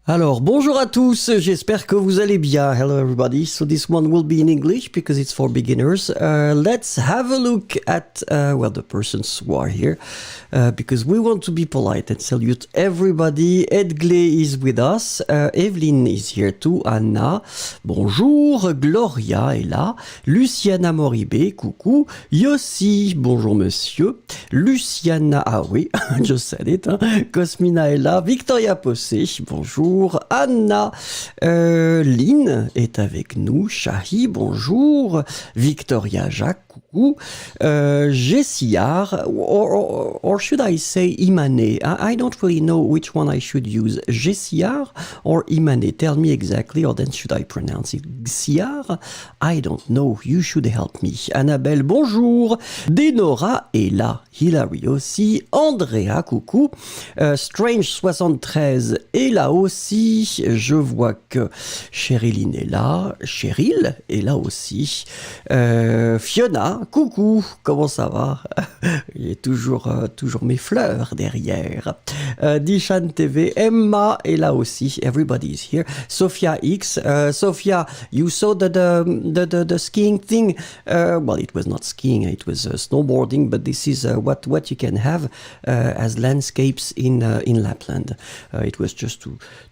Alors, bonjour à tous, j'espère que vous allez bien. Hello everybody, so this one will be in English because it's for beginners. Let's have a look at, the persons who are here, because we want to be polite and salute everybody. Edgley is with us, Evelyn is here too, Anna, bonjour, Gloria est là, Luciana Moribé, coucou, Yossi, bonjour monsieur, Luciana, ah oui, just said it, hein. Cosmina est là, Victoria Possé, bonjour, Anna, Lynn est avec nous, Shahi, bonjour, Victoria Jacques, coucou, Jessiar, or should I say Imane? I don't really know which one I should use, Jessiar or Imane? Tell me exactly, or then should I pronounce it Xiar? I don't know, you should help me. Annabelle, bonjour, Denora est là, Hilary aussi, Andrea, coucou, Strange73 est là aussi, je vois que Chériline est là, Cheryl est là aussi, Fiona, coucou, comment ça va? Il y a toujours mes fleurs derrière. Dishan TV, Emma est là aussi, everybody is here. Sophia X, Sophia, you saw the skiing thing? Well, it was not skiing, it was snowboarding, but this is what you can have as landscapes in Lapland. It was just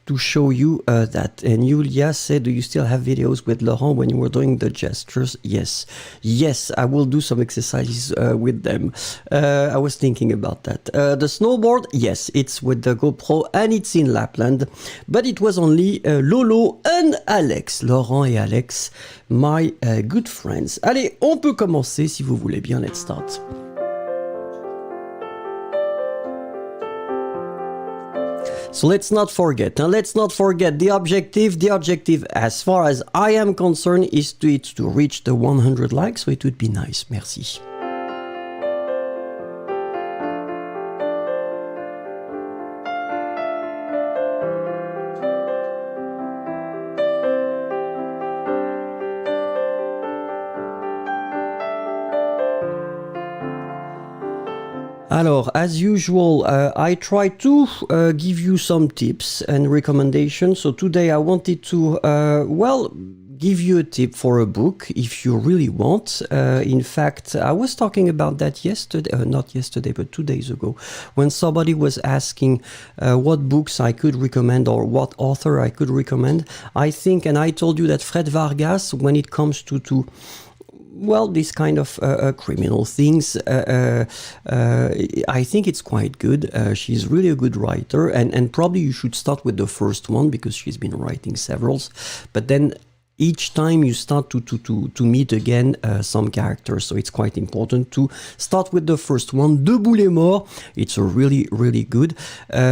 to show you that. And Julia said, do you still have videos with Laurent when you were doing the gestures? Yes, I will do some exercises with them. I was thinking about that. The snowboard, yes, it's with the GoPro and it's in Lapland, but it was only Lolo and Alex, Laurent et Alex, my good friends. Allez, on peut commencer si vous voulez bien, let's start. So let's not forget the objective. The objective, as far as I am concerned, is to reach the 100 likes, so it would be nice. Merci. Alors, as usual, I try to give you some tips and recommendations. So today I wanted to, give you a tip for a book if you really want. In fact, I was talking about that yesterday, not yesterday, but 2 days ago, when somebody was asking what books I could recommend or what author I could recommend. I think, and I told you that Fred Vargas, when it comes to well, this kind of criminal things. I think it's quite good. She's really a good writer, and probably you should start with the first one because she's been writing several. But then each time you start to meet again some characters, so it's quite important to start with the first one. Debout les morts. It's a really, really good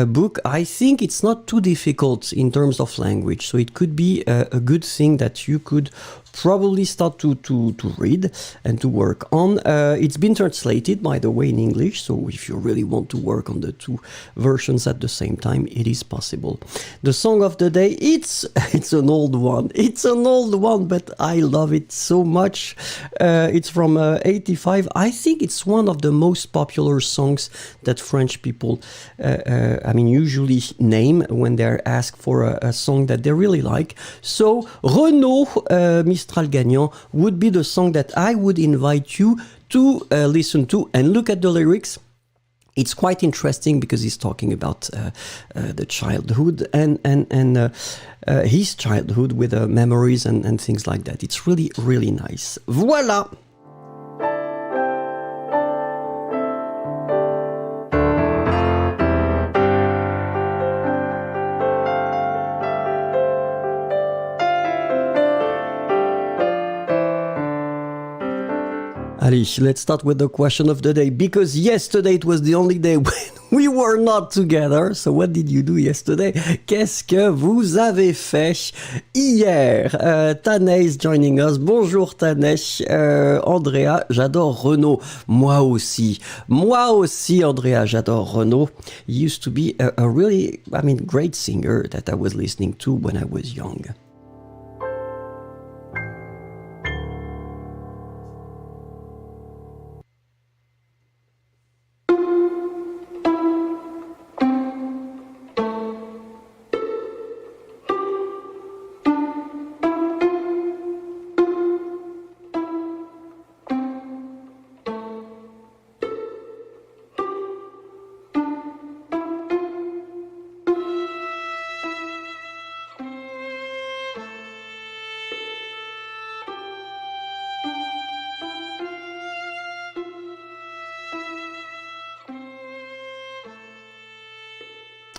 book. I think it's not too difficult in terms of language, so it could be a good thing that you could probably start to read and to work on. It's been translated, by the way, in English, so if you really want to work on the two versions at the same time, it is possible. The song of the day, it's an old one. It's an old one, but I love it so much. It's from 85. I think it's one of the most popular songs that French people, usually name when they're asked for a song that they really like. So, Renaud, Mistral Gagnant would be the song that I would invite you to listen to and look at the lyrics. It's quite interesting because he's talking about the childhood and his childhood with memories and things like that. It's really, really nice. Voilà! Allez, let's start with the question of the day, because yesterday it was the only day when we were not together. So what did you do yesterday? Qu'est-ce que vous avez fait hier? Tanay is joining us. Bonjour Tanay. Andrea, j'adore Renaud. Moi aussi, Andrea, j'adore Renaud. He used to be a really, great singer that I was listening to when I was young.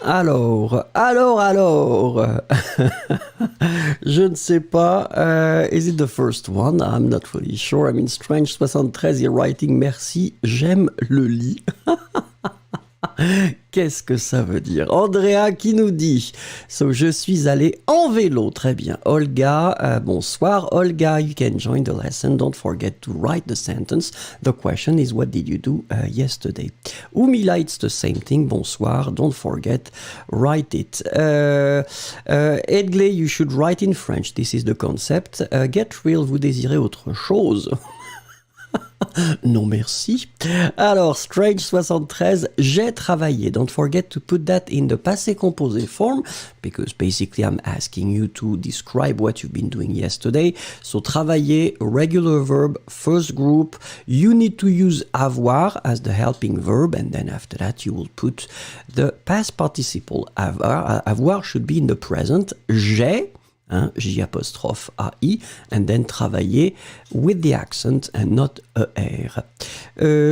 Alors, je ne sais pas, is it the first one? I'm not really sure. Strange 73 est writing, merci, j'aime le lit. Qu'est-ce que ça veut dire? Andrea qui nous dit, so je suis allé en vélo, très bien. Olga, bonsoir. Olga, you can join the lesson. Don't forget to write the sentence. The question is, what did you do yesterday? Umila, it's the same thing. Bonsoir. Don't forget, write it. Edgley, you should write in French. This is the concept. Get real, vous désirez autre chose? Non merci. Alors, Strange 73, j'ai travaillé. Don't forget to put that in the passé composé form, because basically I'm asking you to describe what you've been doing yesterday. So, travailler, regular verb, first group. You need to use avoir as the helping verb, and then after that you will put the past participle. Avoir should be in the present. J'ai, J'-A-I, and then travailler with the accent and not ER.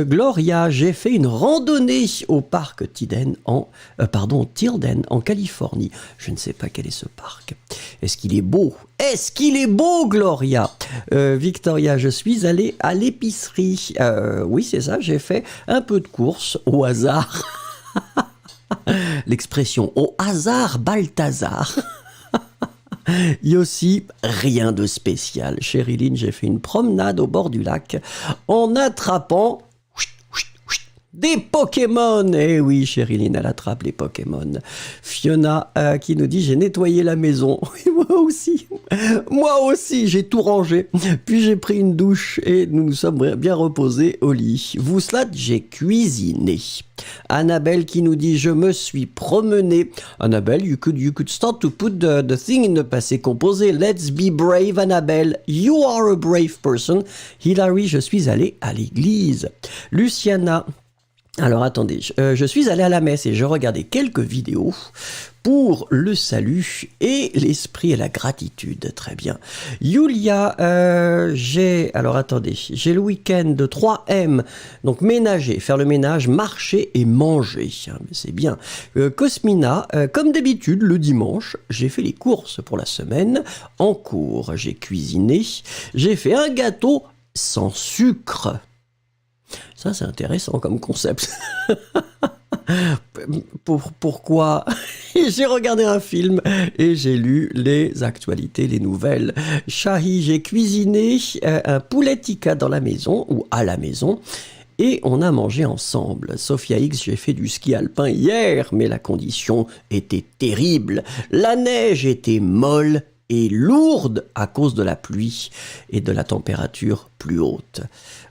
Gloria, j'ai fait une randonnée au parc Tilden en Californie. Je ne sais pas quel est ce parc. Est-ce qu'il est beau? Est-ce qu'il est beau, Gloria? Victoria, je suis allée à l'épicerie. Oui, c'est ça, j'ai fait un peu de courses au hasard. L'expression au hasard, Balthazar. Yossi, rien de spécial. Chériline, j'ai fait une promenade au bord du lac en attrapant des Pokémon. Eh oui, Chériline, elle attrape les Pokémon. Fiona qui nous dit, j'ai nettoyé la maison. Oui, moi aussi, j'ai tout rangé. Puis j'ai pris une douche et nous nous sommes bien reposés au lit. Vouslat, j'ai cuisiné. Annabelle qui nous dit, je me suis promenée. Annabelle, you could start to put the thing in the passé composé. Let's be brave, Annabelle. You are a brave person. Hilary, je suis allée à l'église. Luciana, alors attendez, je suis allée à la messe et je regardais quelques vidéos pour le salut et l'esprit et la gratitude. Très bien. Yulia, j'ai le week-end de 3M, donc ménager, faire le ménage, marcher et manger. C'est bien. Cosmina, comme d'habitude, le dimanche, j'ai fait les courses pour la semaine en cours. J'ai cuisiné, j'ai fait un gâteau sans sucre. Ça, c'est intéressant comme concept. Pourquoi? J'ai regardé un film et j'ai lu les actualités, les nouvelles. Shahi, j'ai cuisiné un poulet tikka dans la maison ou à la maison. Et on a mangé ensemble. Sophia X, j'ai fait du ski alpin hier, mais la condition était terrible. La neige était molle et lourde à cause de la pluie et de la température plus haute.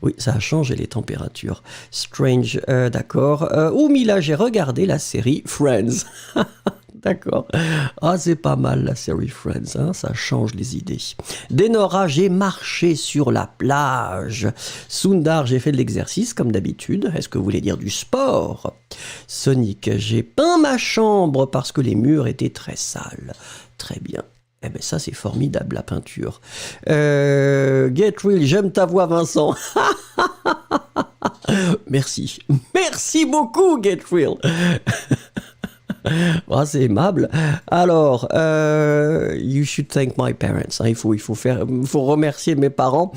Oui, ça a changé les températures. Strange, d'accord. Oumila, j'ai regardé la série Friends. D'accord. Ah, c'est pas mal la série Friends, hein, ça change les idées. Denora, j'ai marché sur la plage. Sundar, j'ai fait de l'exercice comme d'habitude. Est-ce que vous voulez dire du sport? Sonic, j'ai peint ma chambre parce que les murs étaient très sales. Très bien. Eh bien, ça, c'est formidable, la peinture. Get Real, j'aime ta voix, Vincent. Merci. Merci beaucoup, Get Real. Oh, c'est aimable. Alors, you should thank my parents. Hein, il faut remercier mes parents.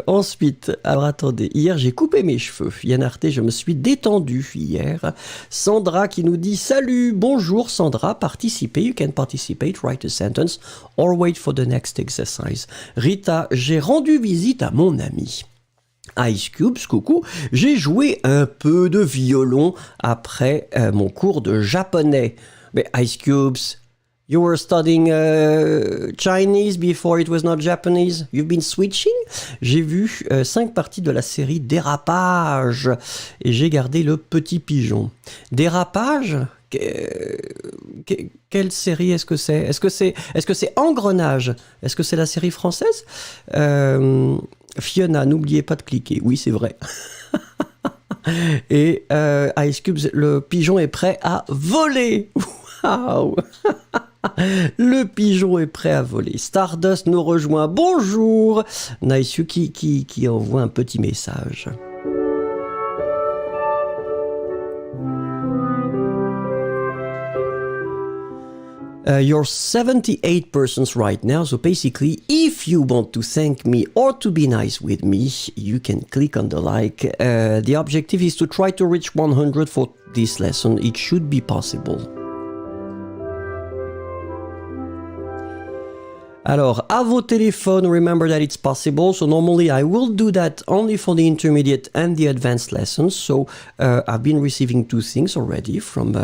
Ensuite, alors attendez, hier j'ai coupé mes cheveux. Yann Arte, je me suis détendu hier. Sandra qui nous dit salut, bonjour Sandra, participez. You can participate, write a sentence or wait for the next exercise. Rita, j'ai rendu visite à mon ami. Ice Cubes, coucou, j'ai joué un peu de violon après mon cours de japonais. Mais Ice Cubes, you were studying Chinese before it was not Japanese. You've been switching? J'ai vu 5 parties de la série Dérapage et j'ai gardé le petit pigeon. Dérapage? Quelle série est-ce que c'est? Est-ce que c'est Engrenage? Est-ce que c'est la série française? Fiona, n'oubliez pas de cliquer. Oui, c'est vrai. Et Ice Cubes, le pigeon est prêt à voler. Waouh. Le pigeon est prêt à voler. Stardust nous rejoint. Bonjour. Nice qui envoie un petit message. You're 78 persons right now, so basically, if you want to thank me or to be nice with me, you can click on the like. The objective is to try to reach 100 for this lesson. It should be possible. Alors, à vos téléphones, remember that it's possible. So normally I will do that only for the intermediate and the advanced lessons. So I've been receiving 2 things already from,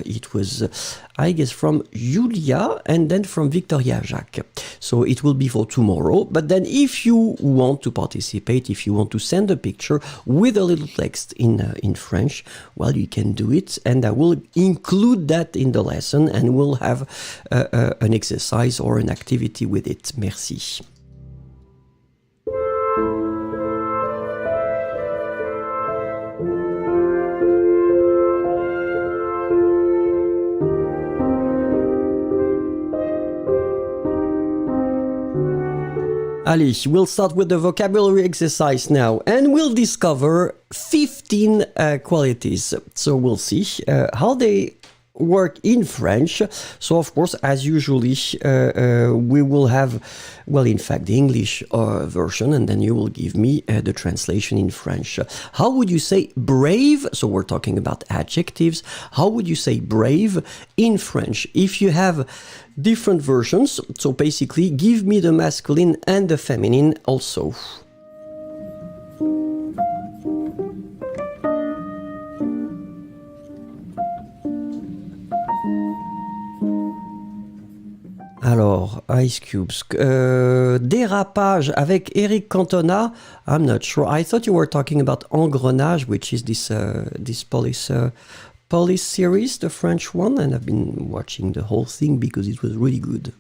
it was, I guess, from Julia and then from Victoria Jacques. So it will be for tomorrow. But then if you want to participate, if you want to send a picture with a little text in French, well, you can do it. And I will include that in the lesson and we'll have an exercise or an activity with it. Merci. Allez, we'll start with the vocabulary exercise now, and we'll discover 15 qualities. So we'll see how they work in French. So of course, as usually, we will have, well, in fact, the English version, and then you will give me the translation in French. How would you say brave? So we're talking about adjectives. How would you say brave in French? If you have different versions, so basically, give me the masculine and the feminine also. Alors, Ice Cubes. Dérapage avec Eric Cantona. I'm not sure. I thought you were talking about Engrenage, which is this police series, the French one, and I've been watching the whole thing because it was really good.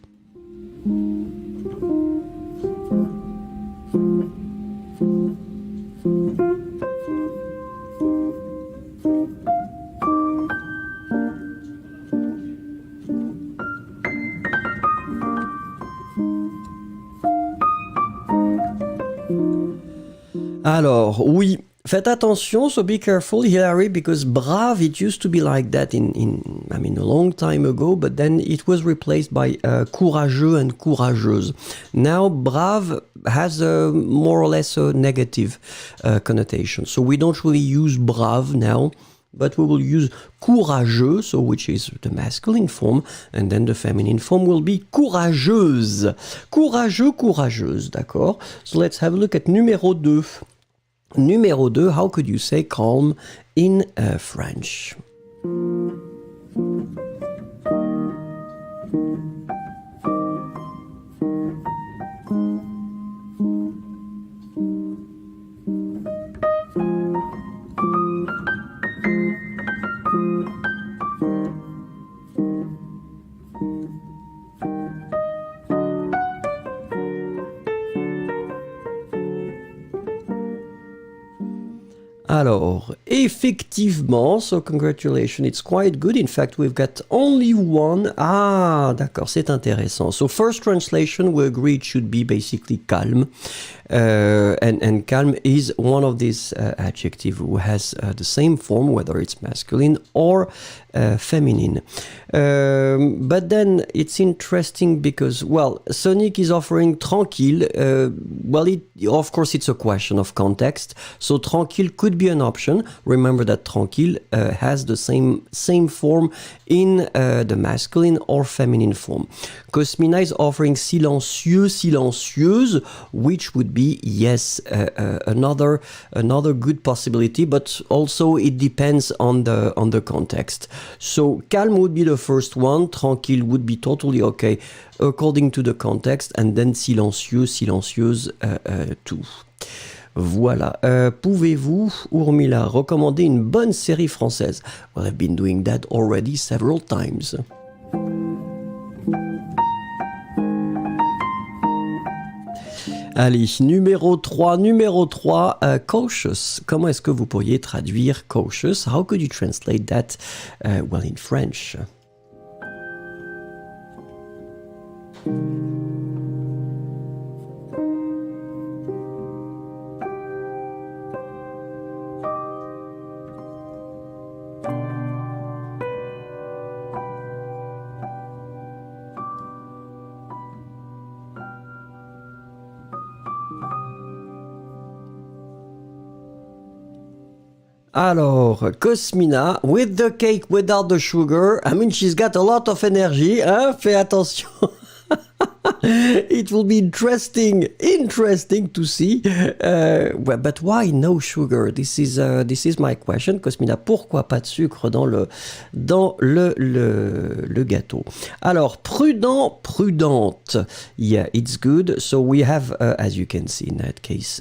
Alors, oui. Faites attention, so be careful, Hilary, because brave, it used to be like that a long time ago, but then it was replaced by courageux and courageuse. Now, brave has a more or less a negative connotation. So we don't really use brave now, but we will use courageux, so which is the masculine form, and then the feminine form will be courageuse. Courageux, courageuse, d'accord? So let's have a look at numéro 2. Numéro 2, how could you say calm in French? Alors, effectivement, so congratulations, it's quite good. In fact, we've got only one. Ah, d'accord, c'est intéressant. So first translation, we agree it should be basically calm. And calm is one of these adjectives who has the same form, whether it's masculine or feminine. But then it's interesting because, well, Sonic is offering tranquille. Of course, it's a question of context. So tranquille could be an option. Remember that tranquille has the same form in the masculine or feminine form. Cosmina is offering silencieux, silencieuse, which would be, yes, another good possibility, but also it depends on the context. So calme would be the first one, tranquille would be totally okay according to the context, and then silencieux, silencieuse too. Voilà. Pouvez-vous, Urmila, recommander une bonne série française? Well, I've been doing that already several times. Allez, numéro 3, cautious. Comment est-ce que vous pourriez traduire cautious? How could you translate that, in French? Alors, Cosmina, with the cake without the sugar, I mean, she's got a lot of energy, hein? Fais attention. It will be interesting to see. But why no sugar? This is my question, Cosmina. Pourquoi pas de sucre dans le gâteau? Alors, prudent, prudente. Yeah, it's good. So we have, as you can see in that case,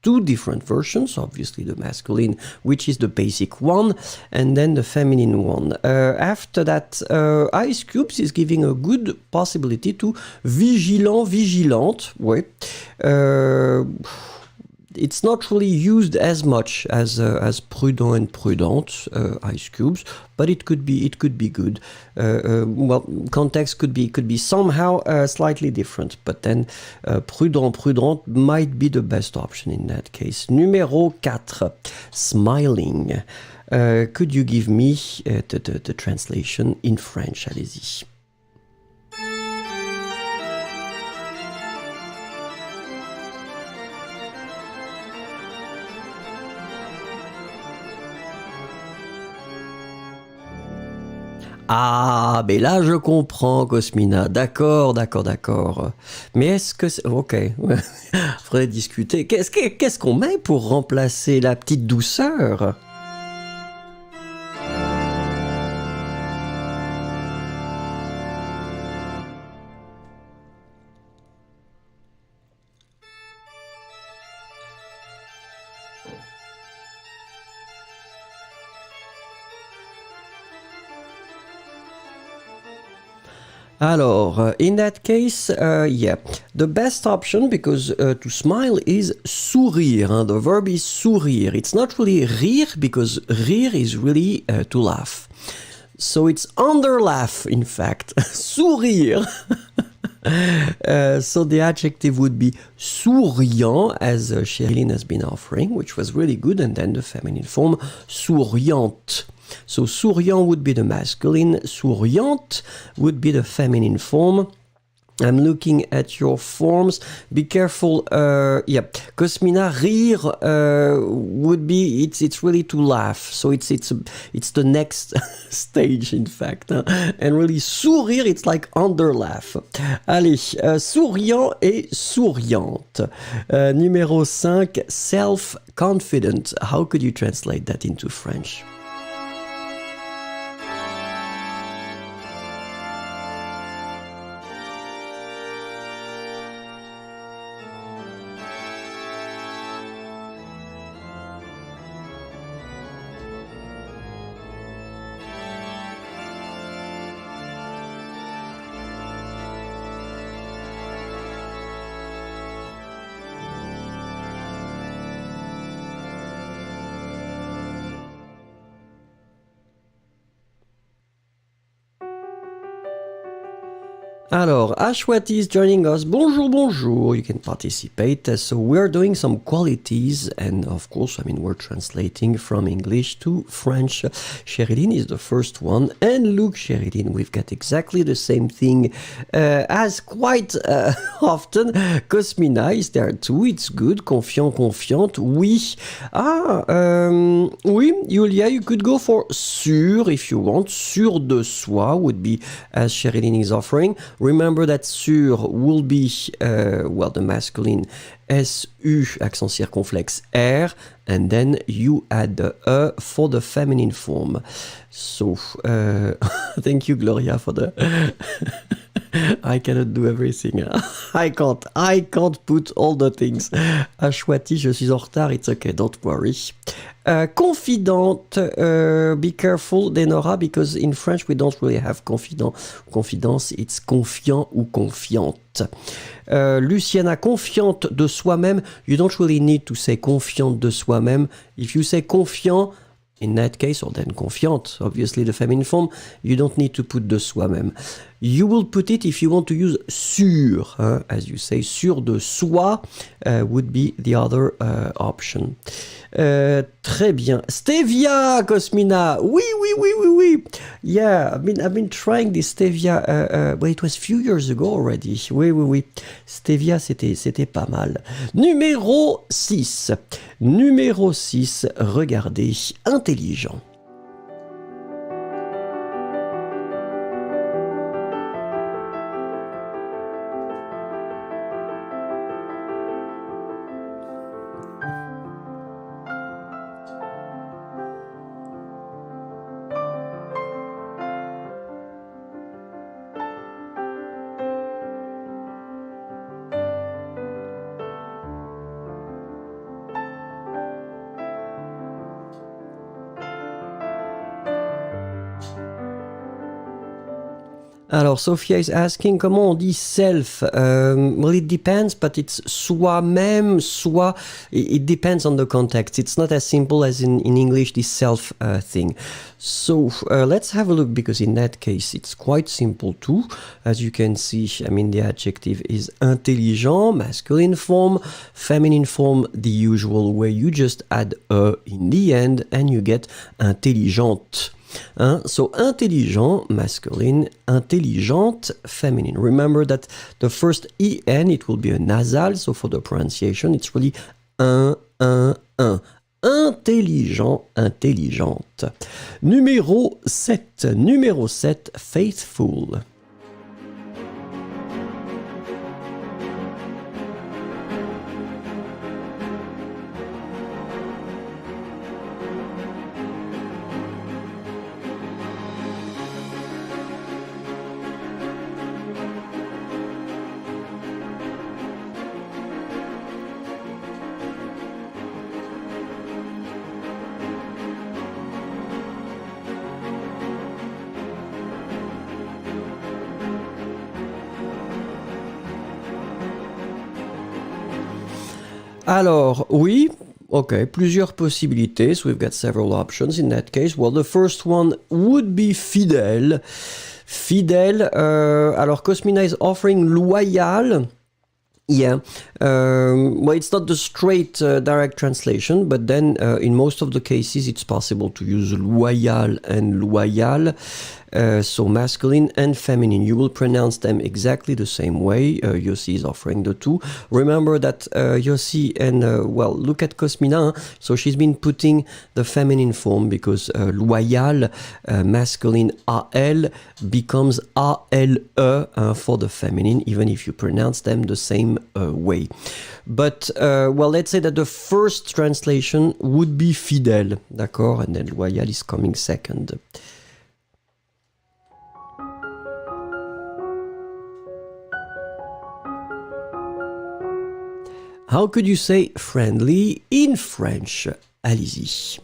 two different versions, obviously the masculine, which is the basic one, and then the feminine one. After that, Ice Cubes is giving a good possibility to vigilant, vigilante. Ouais. It's not really used as much as prudent and prudente, Ice Cubes, but it could be good. Context could be somehow slightly different, but then prudent, prudente might be the best option in that case. Numéro 4, smiling. Could you give me the translation in French? Allez-y. Ah, mais là je comprends, Cosmina. D'accord. Mais est-ce que c'est... Ok, faudrait discuter. Qu'est-ce qu'on met pour remplacer la petite douceur? Alors, in that case, the best option, because to smile is sourire. Hein? The verb is sourire. It's not really rire, because rire is really to laugh. So it's under laugh, in fact. Sourire. So the adjective would be souriant, as Sherilyn has been offering, which was really good, and then the feminine form, souriante. So souriant would be the masculine, souriante would be the feminine form. I'm looking at your forms. Be careful. Yeah, Cosmina, rire would be it's really to laugh. So it's the next stage, in fact. Hein? And really, sourire, it's like under laugh. Allez, souriant et souriante. Numéro 5, self-confident. How could you translate that into French? Alors, Ashwati is joining us. Bonjour, bonjour. You can participate. So we're doing some qualities, and of course, I mean, we're translating from English to French. Sherilyn is the first one, and look, Sherilyn, we've got exactly the same thing as quite often. Cosmina is there too. It's good. Confiant, confiante. Oui. Oui, Julia, you could go for sûr if you want. Sûr de soi would be as Sherilyn is offering. Remember that sur will be, well, the masculine SU, accent circonflexe R, and then you add the E for the feminine form. So, thank you, Gloria, for the... I cannot do everything. I can't put all the things. Ashwati, je suis en retard. It's okay, don't worry. Confidente, be careful, Denora, because in French we don't really have confidence, it's confiant ou confiante. Luciana, confiante de soi-même, you don't really need to say confiante de soi-même. If you say confiant, in that case, or then confiante, obviously the feminine form, you don't need to put de soi-même. You will put it if you want to use sûr, hein, as you say, sûr de soi would be the other option. Très bien. Stevia, Cosmina. Oui. Yeah, I've been trying this stevia, but it was a few years ago already. Oui. Stevia, c'était pas mal. Numéro 6. Regardez, intelligent. Alors, Sophia is asking, comment on dit self? Well, it depends, but it's soi-même, soi. It depends on the context. It's not as simple as in English, this self thing. So, let's have a look, because in that case, it's quite simple too. As you can see, I mean, the adjective is intelligent, masculine form, feminine form, the usual way. You just add E in the end, and you get intelligente. Hein? So, intelligent, masculine, intelligente, feminine. Remember that the first EN, it will be a nasal, so for the pronunciation, it's really un. Intelligent, intelligente. Numéro 7, faithful. Alors, oui, okay, plusieurs possibilités. So we've got several options in that case. Well, the first one would be fidèle. Fidèle, alors Cosmina is offering loyal. Yeah, well, it's not the straight direct translation, but then in most of the cases it's possible to use loyal and loyal, so masculine and feminine. You will pronounce them exactly the same way. Yossi is offering the two. Remember that Yossi and, well, look at Cosmina. So she's been putting the feminine form because loyal, masculine AL becomes ALE for the feminine, even if you pronounce them the same way. But, well, let's say that the first translation would be fidèle, d'accord? And then loyal is coming second. How could you say friendly in French? Allez-y.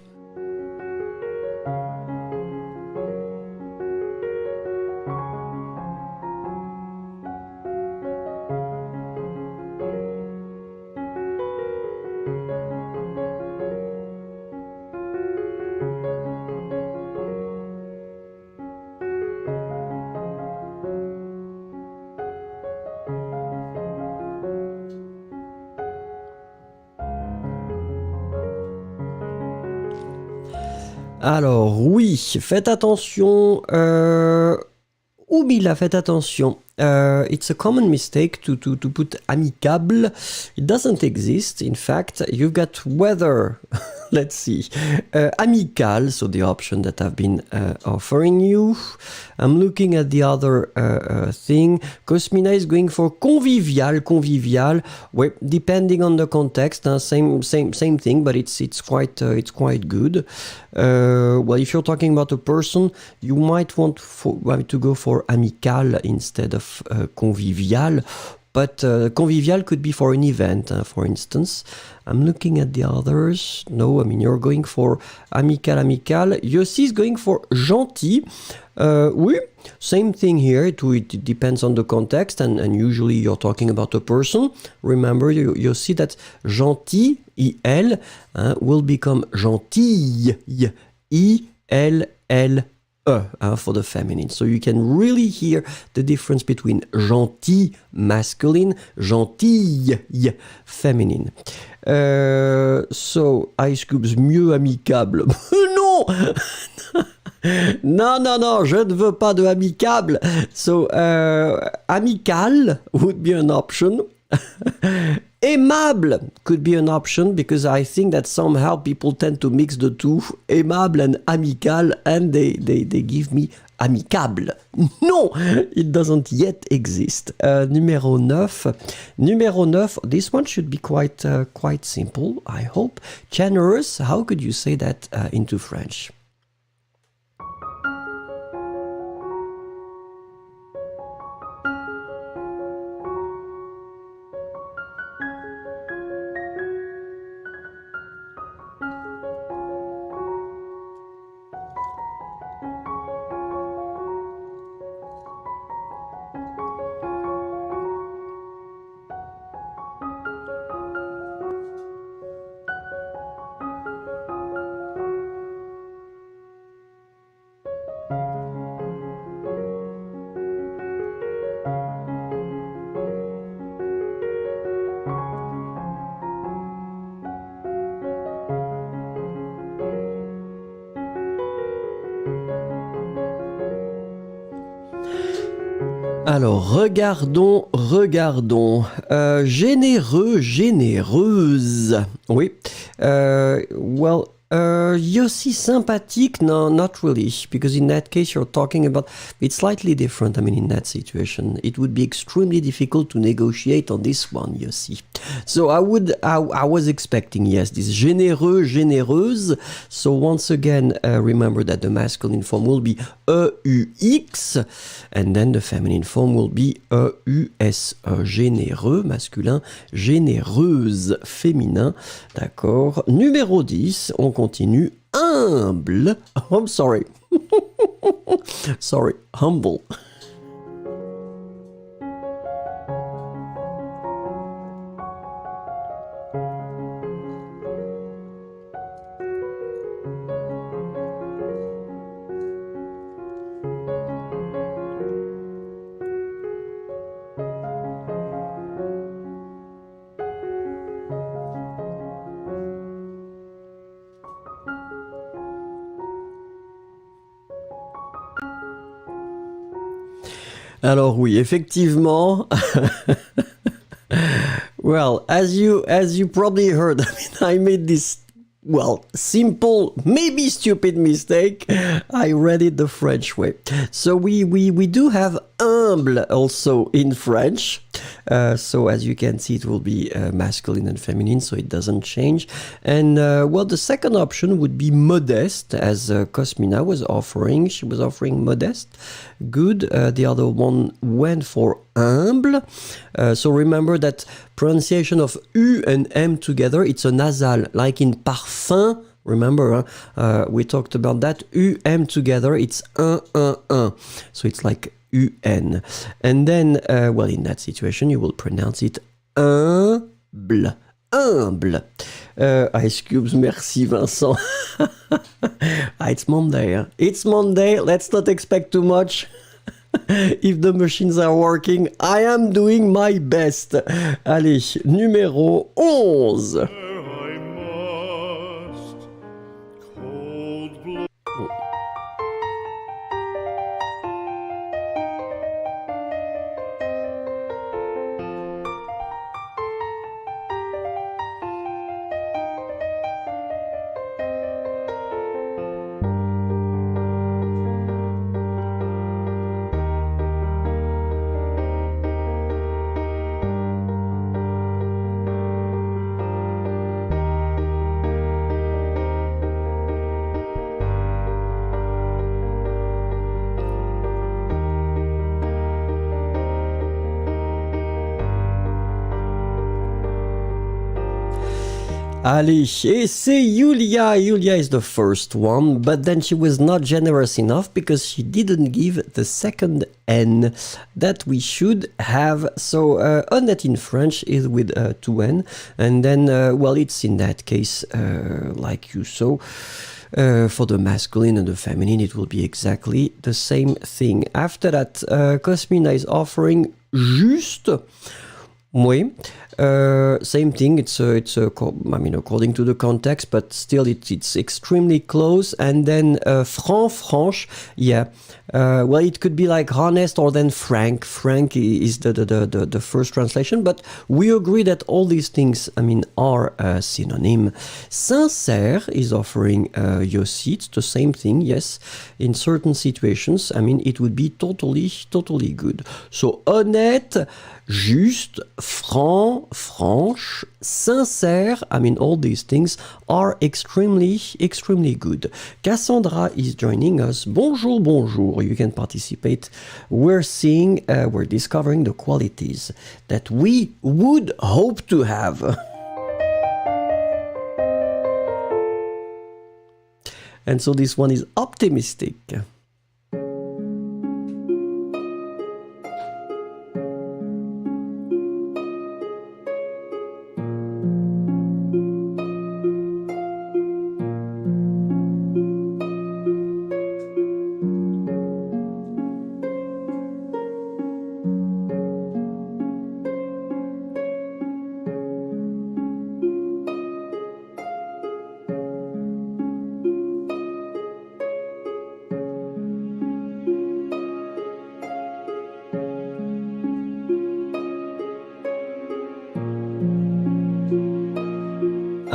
Alors oui, faites attention, Oubila, faites attention. It's a common mistake to put amicable. It doesn't exist. In fact, you've got whether, let's see, amical, so the option that I've been offering you. I'm looking at the other thing. Cosmina is going for convivial, convivial. Well, depending on the context, same thing, but it's quite good. Well, if you're talking about a person, you might want to go for amical instead of convivial, but convivial could be for an event, for instance. I'm looking at the others. No, I mean, you're going for amical. Yossi is going for gentil. Oui, same thing here. It depends on the context, and usually you're talking about a person. Remember, you see that gentil, il, will become gentille, ill, for the feminine. So you can really hear the difference between gentil, masculine, gentille, feminine. So, Ice Cube's mieux amicable. Non! Non, je ne veux pas de amicable. So, amical would be an option. Aimable could be an option because I think that somehow people tend to mix the two, aimable and amical, and they give me amicable. No, it doesn't yet exist. Numéro 9, this one should be quite simple, I hope. Generous, how could you say that into French? Alors, regardons. Généreux, généreuse. Oui. Well, Yossi sympathique? No, not really, because in that case you're talking about, it's slightly different. I mean, in that situation, it would be extremely difficult to negotiate on this one, Yossi. So I was expecting, yes, this généreux, généreuse. So once again, remember that the masculine form will be EUX, and then the feminine form will be EUS. Généreux, masculin, généreuse, féminin. D'accord. Numéro 10, on continue. Humble. Oh, I'm sorry. Sorry, humble. Alors oui, effectivement. Well, as you probably heard, I made this simple, maybe stupid mistake. I read it the French way. So we do have humble also in French. So as you can see, it will be masculine and feminine, so it doesn't change. And the second option would be modeste, as Cosmina was offering. She was offering modeste. Good. The other one went for humble. So remember that pronunciation of U and M together, it's a nasal, like in parfum. Remember, we talked about that. U, M together, it's un. So it's like UN. And then, in that situation, you will pronounce it humble. Humble. Excuse, merci Vincent. It's Monday. Huh? It's Monday. Let's not expect too much. If the machines are working, I am doing my best. Allez, numéro 11. Allez, et c'est Yulia. Yulia is the first one, but then she was not generous enough because she didn't give the second N that we should have. So, honnête in French is with two N, and then, it's in that case, like you saw. For the masculine and the feminine, it will be exactly the same thing. After that, Cosmina is offering juste. Oui. Same thing. It's according to the context, but still it's extremely close. And then franche, yeah. It could be like honest or then frank. Frank is the first translation, but we agree that all these things, are synonym. Sincère is offering Yossi. It's the same thing, yes. In certain situations, it would be totally good. So honnête, juste, franc, franche, sincère, all these things are extremely good. Cassandra is joining us. Bonjour. You can participate. We're discovering the qualities that we would hope to have. And so this one is optimistic.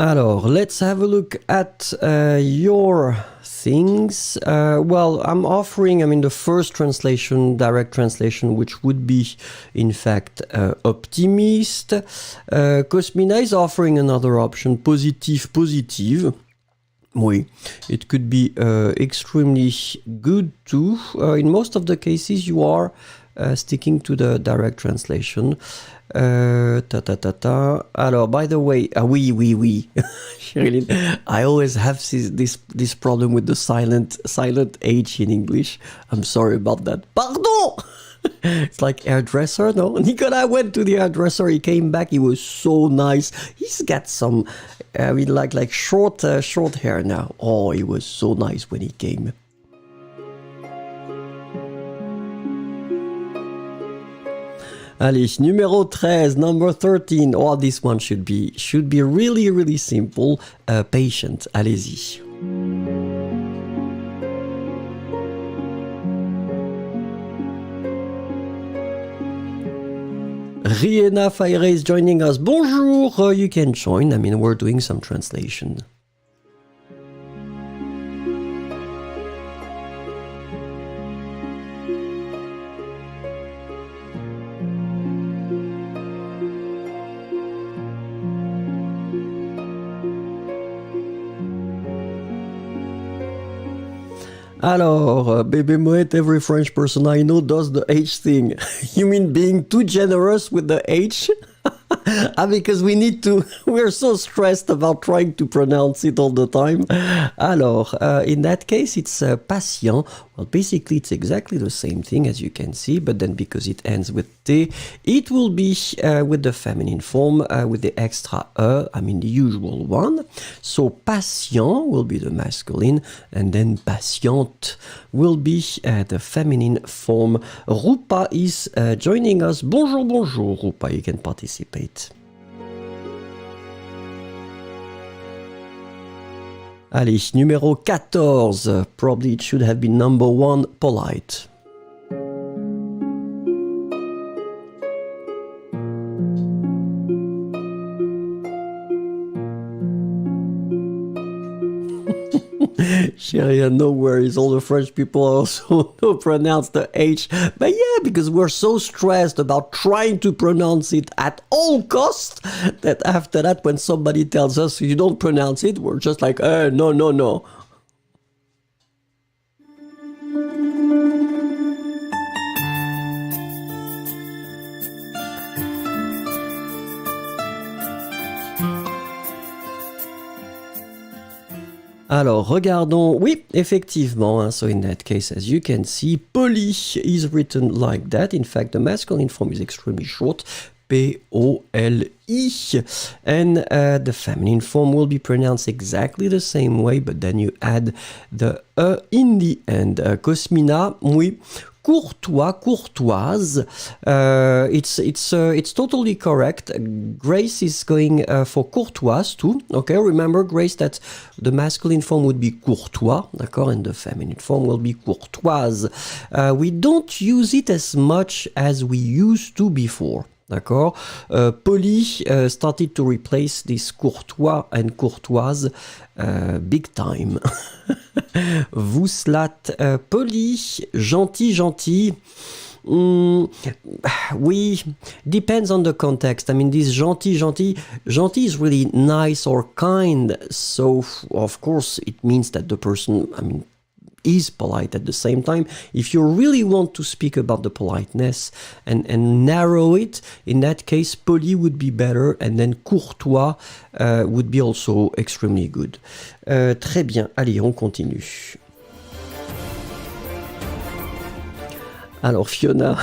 Alors, let's have a look at your things. I'm offering, the first translation, direct translation, which would be, in fact, optimiste. Cosmina is offering another option, positive. Oui, it could be extremely good too. In most of the cases, you are sticking to the direct translation. Alors, by the way, oui. Sherilyn, I always have this problem with the silent H in English. I'm sorry about that. Pardon! It's like hairdresser, no? Nicolas went to the hairdresser, he came back, he was so nice. He's got some, like short hair now. Oh, he was so nice when he came. Allez, numéro 13, number 13. Oh, this one should be really, really simple. Patient. Allez-y. Riena Faire is joining us. Bonjour, you can join. I mean, we're doing some translation. Alors, bébé Moët, every French person I know does the H thing. You mean being too generous with the H? Because we're so stressed about trying to pronounce it all the time. Alors, in that case, it's patient. Well, basically, it's exactly the same thing as you can see, but then because it ends with T, it will be with the feminine form, with the extra E, I mean the usual one. So, patient will be the masculine, and then patiente will be the feminine form. Rupa is joining us. Bonjour, bonjour, Rupa, you can participate. Allez, numéro 14. Probably it should have been number 1, polite. Chérie, no worries. All the French people also don't pronounce the H. But yeah, because we're so stressed about trying to pronounce it at all costs that after that, when somebody tells us you don't pronounce it, we're just like, no, no, no. Alors, regardons. Oui, effectivement. So in that case, as you can see, poli is written like that. In fact, the masculine form is extremely short. P-O-L-I. And the feminine form will be pronounced exactly the same way, but then you add the E in the end. Cosmina, oui. Courtois, courtoise. It's totally correct. Grace is going for courtoise too. Okay, remember, Grace, that the masculine form would be courtois, d'accord, and the feminine form will be courtoise. We don't use it as much as we used to before. D'accord. Poli started to replace this courtois and courtoise big time. Vouslat, poli, gentil, gentil. We depends on the context. I mean, this gentil, gentil, gentil is really nice or kind. So, of course, it means that the person, I mean, is polite at the same time. If you really want to speak about the politeness and narrow it, in that case, poli would be better, and then courtois would be also extremely good. Très bien. Allez, on continue. Alors, Fiona,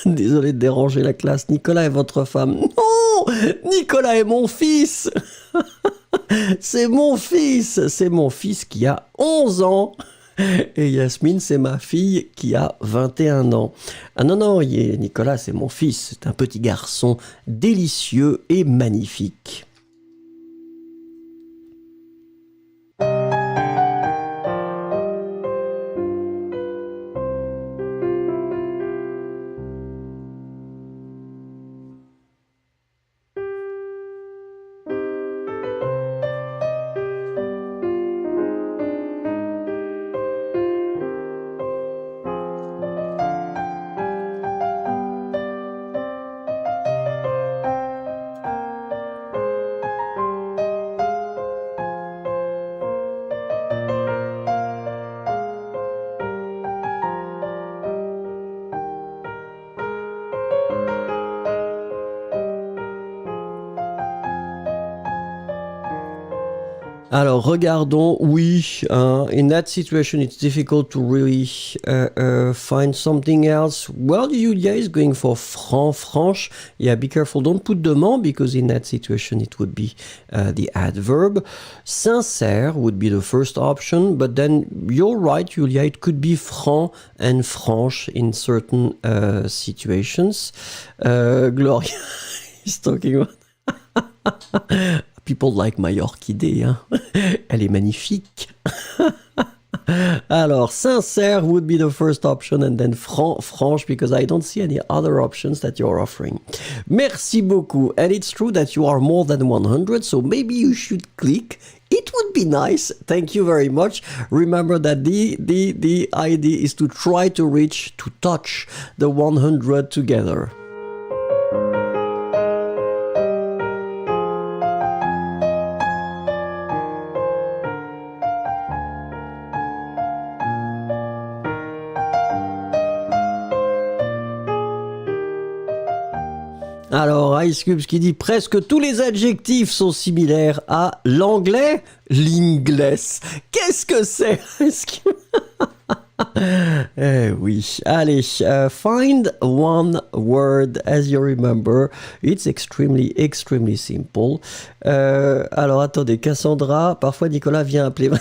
désolé de déranger la classe. Nicolas est votre femme. Non! Nicolas est mon fils! C'est mon fils qui a 11 ans. Et Yasmine, c'est ma fille qui a 21 ans. Ah non, Nicolas, c'est mon fils. C'est un petit garçon délicieux et magnifique. Alors, regardons, oui, in that situation, it's difficult to really find something else. Well, Julia is going for franche. Yeah, be careful, don't put demand, because in that situation, it would be the adverb. Sincère would be the first option, but then you're right, Julia, it could be franc and franche in certain situations. Gloria is talking about... People like my orchidée, hein. Elle est magnifique. Alors, sincère would be the first option, and then franche, because I don't see any other options that you're offering. Merci beaucoup. And it's true that you are more than 100, so maybe you should click. It would be nice. Thank you very much. Remember that the idea is to try to touch the 100 together. Alors, Ice Cubes qui dit presque tous les adjectifs sont similaires à l'anglais, l'inglés. Qu'est-ce que c'est? Eh oui, allez, find one word as you remember. It's extremely simple. Alors, attendez, Cassandra, parfois Nicolas vient appeler...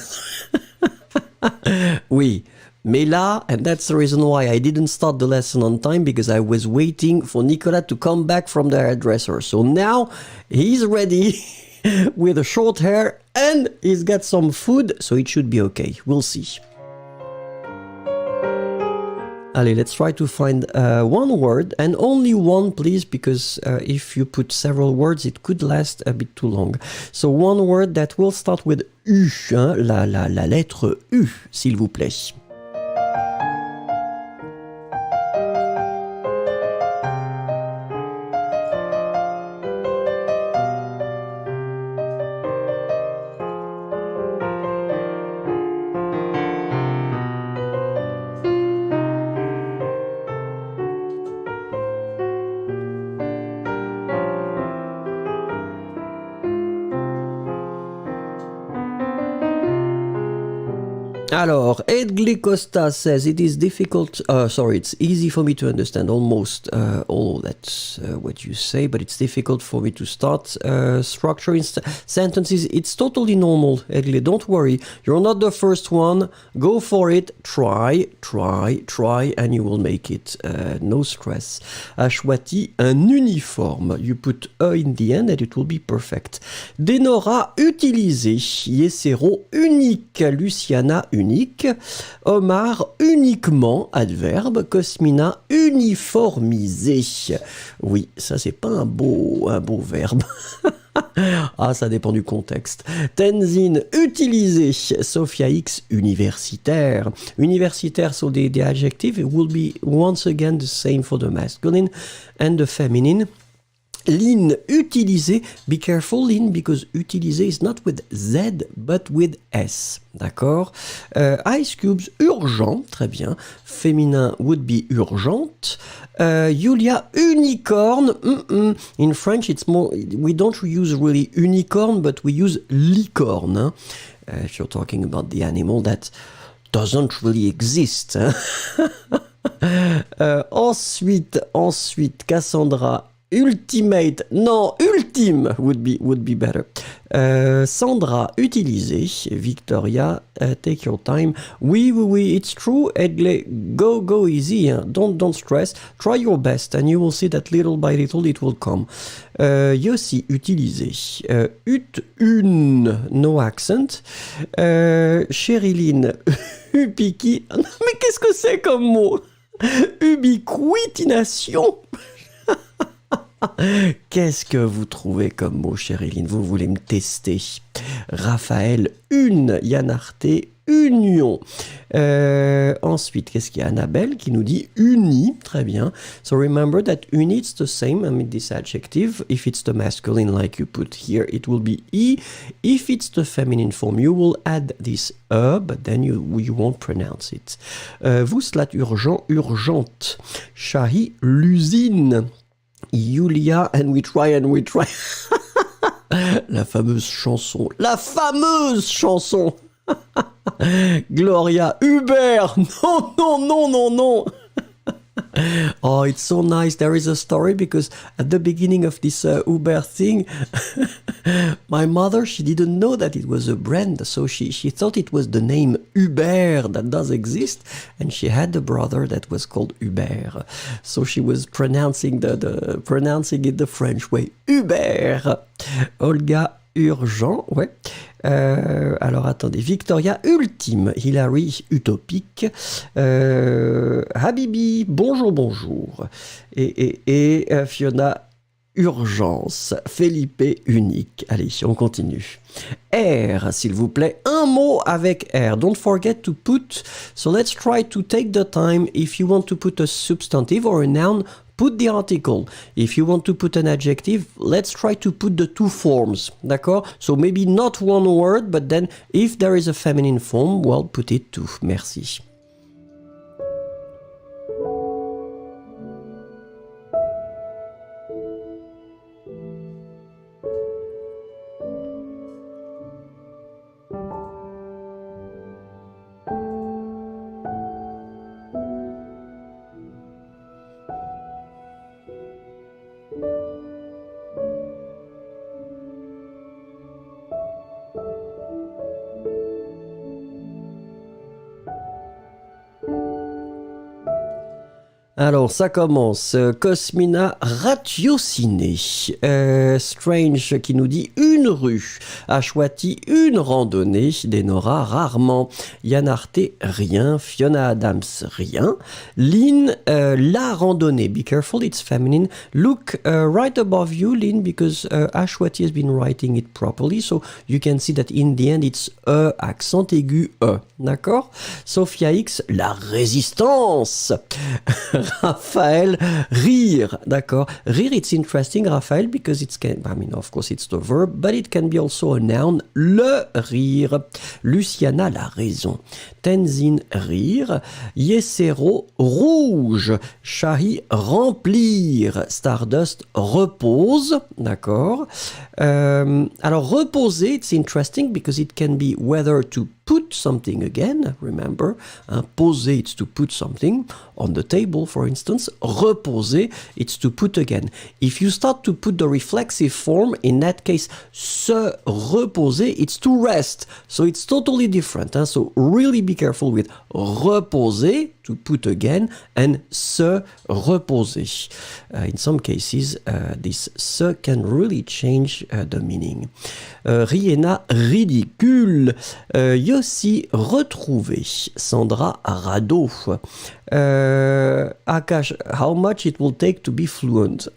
Oui. Mais là, and that's the reason why I didn't start the lesson on time, because I was waiting for Nicolas to come back from the hairdresser. So now he's ready with a short hair and he's got some food, so it should be okay. We'll see. Allez, let's try to find one word, and only one, please, because if you put several words, it could last a bit too long. So one word that will start with U, hein, la lettre U, s'il vous plaît. Alors, Edgley Costa says it is difficult. It's easy for me to understand almost all that what you say, but it's difficult for me to start structuring sentences. It's totally normal, Edgley. Don't worry. You're not the first one. Go for it. Try, and you will make it. No stress. Ashwati, un uniforme. You put E in the end and it will be perfect. Denora, utiliser. Yesero, unique. Luciana, unique. Omar, uniquement, adverbe. Cosmina, uniformisé. Oui, ça c'est pas un beau verbe. Ah, ça dépend du contexte. Tenzin, utiliser. Sophia X, universitaire. Universitaire, so the adjective will be once again the same for the masculine and the feminine. Lynn, utiliser. Be careful, Lynn, because utiliser is not with Z, but with S. D'accord? Ice Cubes, urgent. Très bien. Féminin would be urgente. Julia, unicorn. In French, it's more, we don't use really unicorn, but we use licorne. Hein? If you're talking about the animal that doesn't really exist. Hein? Ensuite, Cassandra, ultimate, non, ultime would be better. Sandra, utiliser. Victoria, take your time. Oui, it's true. Edgley, go easy. Hein? Don't stress. Try your best, and you will see that little by little it will come. Yossi, utiliser. Une, no accent. Chériline, upiki. Mais qu'est-ce que c'est comme mot? Ubiquitination. Qu'est-ce que vous trouvez comme mot, Chériline? Vous voulez me tester? Raphaël, une. Yanarte, union. Ensuite, qu'est-ce qu'il y a? Annabelle qui nous dit uni. Très bien. So remember that uni, it's the same. I mean, this adjective. If it's the masculine, like you put here, it will be e. If it's the feminine form, you will add this e, but then you won't pronounce it. Vous, slat, urgent, urgente. Shahi, l'usine. Julia, and we try. La fameuse chanson. Gloria, Hubert. Non. Oh, it's so nice. There is a story because at the beginning of this Uber thing, my mother, she didn't know that it was a brand. So she thought it was the name Uber that does exist. And she had a brother that was called Hubert. So she was pronouncing it the French way. Hubert. Olga, urgent, ouais. Alors attendez, Victoria, ultime. Hilary, utopique. Habibi, bonjour, bonjour. Et Fiona, urgence. Felipe, unique. Allez, on continue. R, s'il vous plaît. Un mot avec R. Don't forget to put. So let's try to take the time. If you want to put a substantive or a noun, put the article. If you want to put an adjective, let's try to put the two forms. D'accord? So maybe not one word, but then if there is a feminine form, well, put it too. Merci. Alors, ça commence. Cosmina ratiocinée. Strange qui nous dit une rue. Ashwati, une randonnée. Denora, rarement. Yanarte, rien. Fiona Adams, rien. Lynn, la randonnée. Be careful, it's feminine. Look right above you, Lynn, because Ashwati has been writing it properly. So you can see that in the end, it's E, accent aigu E. D'accord? Sophia X, la résistance. Raphaël, rire, d'accord. Rire, it's interesting, Raphaël, because it's can, I mean, of course, it's the verb, but it can be also a noun. Le rire. Luciana, la raison. Tenzin, rire. Yesero, rouge. Shahi, remplir. Stardust, repose, d'accord. Alors, reposer, it's interesting because it can be whether to put something again, remember, poser, it's to put something on the table, for instance. Reposer, it's to put again. If you start to put the reflexive form, in that case, se reposer, it's to rest. So it's totally different. So really be careful with reposer, to put again, and se reposer. In some cases, this se can really change the meaning. Riena, ridicule. Yossi, retrouver. Sandra, radeau. Akash, how much it will take to be fluent?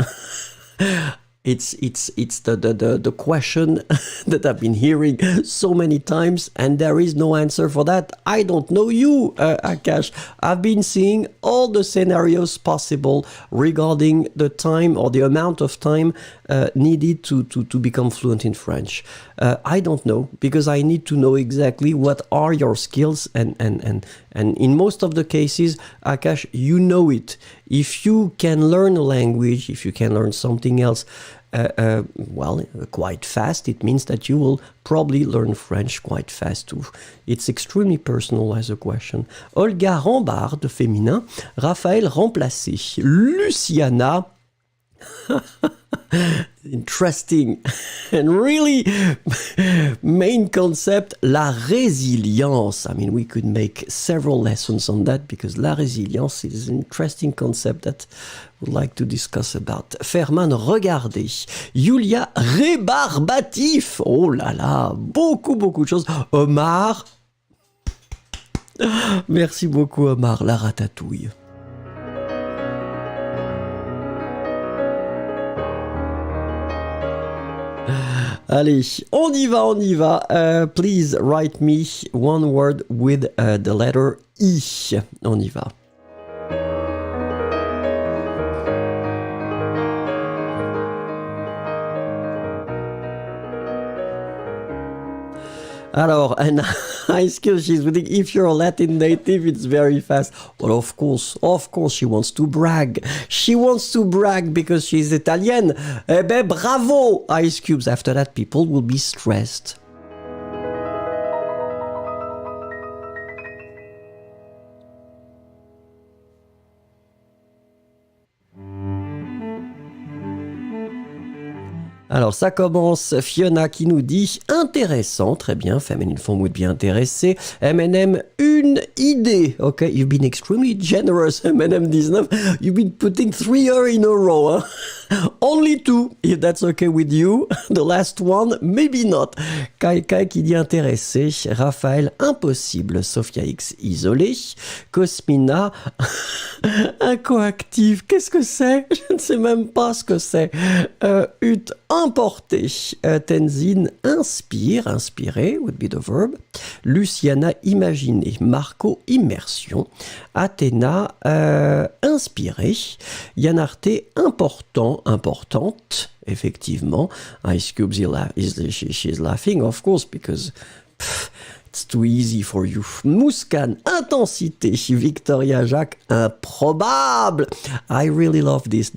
It's the question that I've been hearing so many times, and there is no answer for that. I don't know you, Akash. I've been seeing all the scenarios possible regarding the time or the amount of time needed to become fluent in French. I don't know, because I need to know exactly what are your skills, and in most of the cases, Akash, you know it. If you can learn a language, if you can learn something else, quite fast, it means that you will probably learn French quite fast too. It's extremely personal as a question. Olga, rambarde, féminin. Raphaël, remplacé. Luciana, interesting and really main concept, la résilience. I mean, we could make several lessons on that, because la résilience is an interesting concept that we'd like to discuss about. Ferman, regarder. Julia, rébarbatif. Oh là là, beaucoup de choses. Omar, merci beaucoup Omar, la ratatouille. Allez, on y va. Please write me one word with the letter I. On y va. Alors, and I skill she's reading, if you're a Latin native, it's very fast. Well, of course, she wants to brag. She wants to brag because she's Italian. Eh ben, bravo, Ice Cubes. After that, people will be stressed. Alors, ça commence, Fiona qui nous dit « Intéressant », très bien, feminine form would be intéressé. M&M, une idée. Ok, you've been extremely generous, M&M19. You've been putting 3 in a row. Hein? Only 2, if that's okay with you. The last one, maybe not. Kai qui dit intéressé. Raphaël, impossible. Sophia X, isolé. Cosmina, incoactif. Qu'est-ce que c'est? Je ne sais même pas ce que c'est. Ut, importé. Tenzin, inspire. Inspirer would be the verb. Luciana, imaginer. Marco, immersion. Athéna, inspirer. Yanarte, important, importante, effectivement. Ice Cube, she's laughing, of course, because it's too easy for you. Mouskan, intensité. Victoria Jacques, improbable. I really love this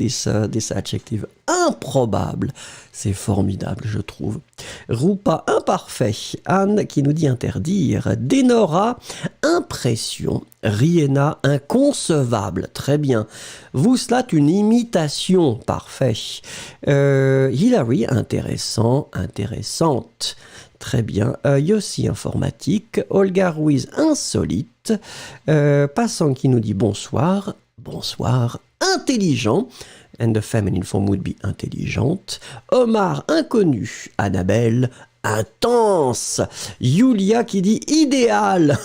adjective. Improbable. C'est formidable, je trouve. Rupa, imparfait. Anne qui nous dit interdire. Denora, impression. Riena, inconcevable. Très bien. Vouslat, une imitation. Parfait. Hilary, intéressant, intéressante. Très bien. Yossi, informatique. Olga Ruiz, insolite. Passant qui nous dit bonsoir. Bonsoir. Intelligent. And the feminine form would be intelligente. Omar, inconnu. Annabelle, intense. Yulia qui dit idéal.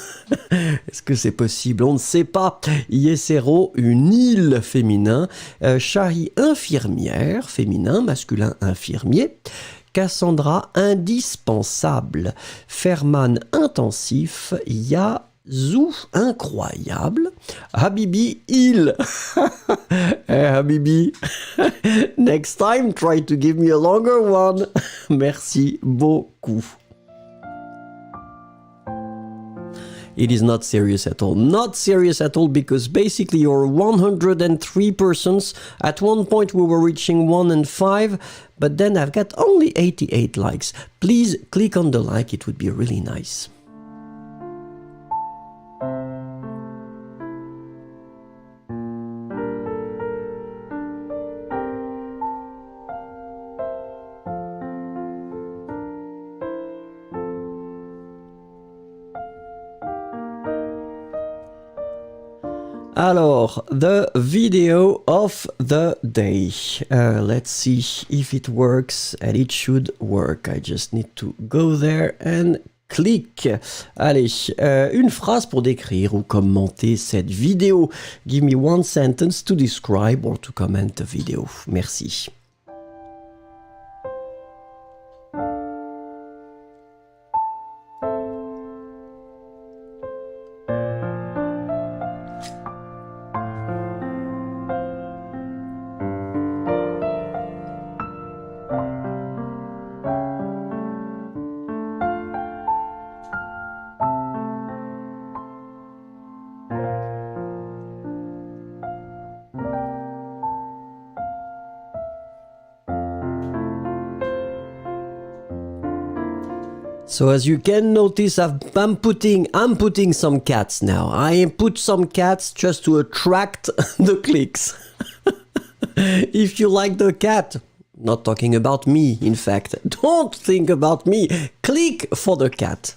Est-ce que c'est possible? On ne sait pas. Yesero, une île, féminin. Shari, infirmière, féminin. Masculin, infirmier. Cassandra, indispensable. Ferman, intensif. Yazou, incroyable. Habibi, il. Hey, Habibi, next time, try to give me a longer one. Merci beaucoup. It is not serious at all. Not serious at all because basically you're 103 persons. At one point we were reaching 1 and 5, but then I've got only 88 likes. Please click on the like, it would be really nice. Alors, the video of the day. Let's see if it works, and it should work. I just need to go there and click. Allez, une phrase pour décrire ou commenter cette vidéo. Give me one sentence to describe or to comment the video. Merci. So as you can notice, I'm putting some cats now. I put some cats just to attract the clicks. If you like the cat, not talking about me, in fact, don't think about me. Click for the cat.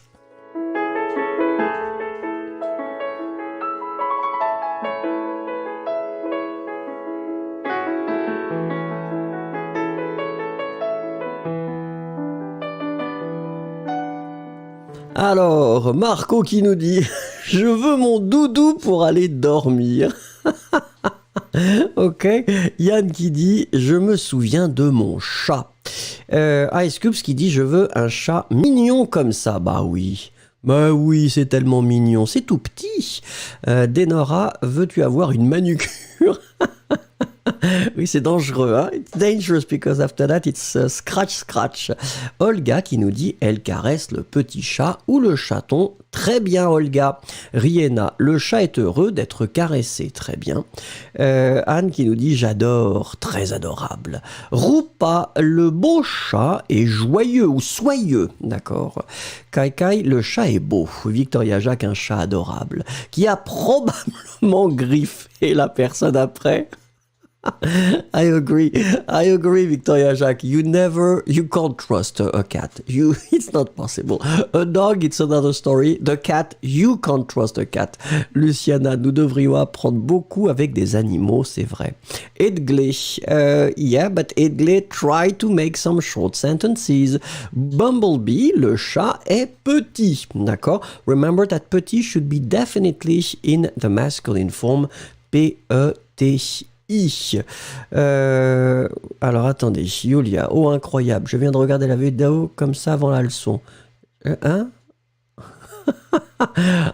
Alors, Marco qui nous dit « Je veux mon doudou pour aller dormir ». Ok. Yann qui dit « Je me souviens de mon chat ». Ice Cubes qui dit « Je veux un chat mignon comme ça ». Bah oui. Bah oui, c'est tellement mignon. C'est tout petit. Denora, veux-tu avoir une manucure? Oui, c'est dangereux, hein? It's dangerous because after that it's scratch. Olga qui nous dit, elle caresse le petit chat ou le chaton. Très bien, Olga. Riena, le chat est heureux d'être caressé. Très bien. Anne qui nous dit, j'adore. Très adorable. Rupa, le beau chat est joyeux ou soyeux. D'accord. Kai, le chat est beau. Victoria Jacques, un chat adorable qui a probablement griffé la personne après. I agree, Victoria Jacques. You can't trust a cat. It's not possible. A dog, it's another story. The cat, you can't trust a cat. Luciana, nous devrions apprendre beaucoup avec des animaux, c'est vrai. Edgley, yeah, but Edgley, try to make some short sentences. Bumblebee, le chat est petit, d'accord? Remember that petit should be definitely in the masculine form, P-E-T-I. Alors attendez, Julia, oh incroyable, je viens de regarder la vidéo comme ça avant la leçon. Hein?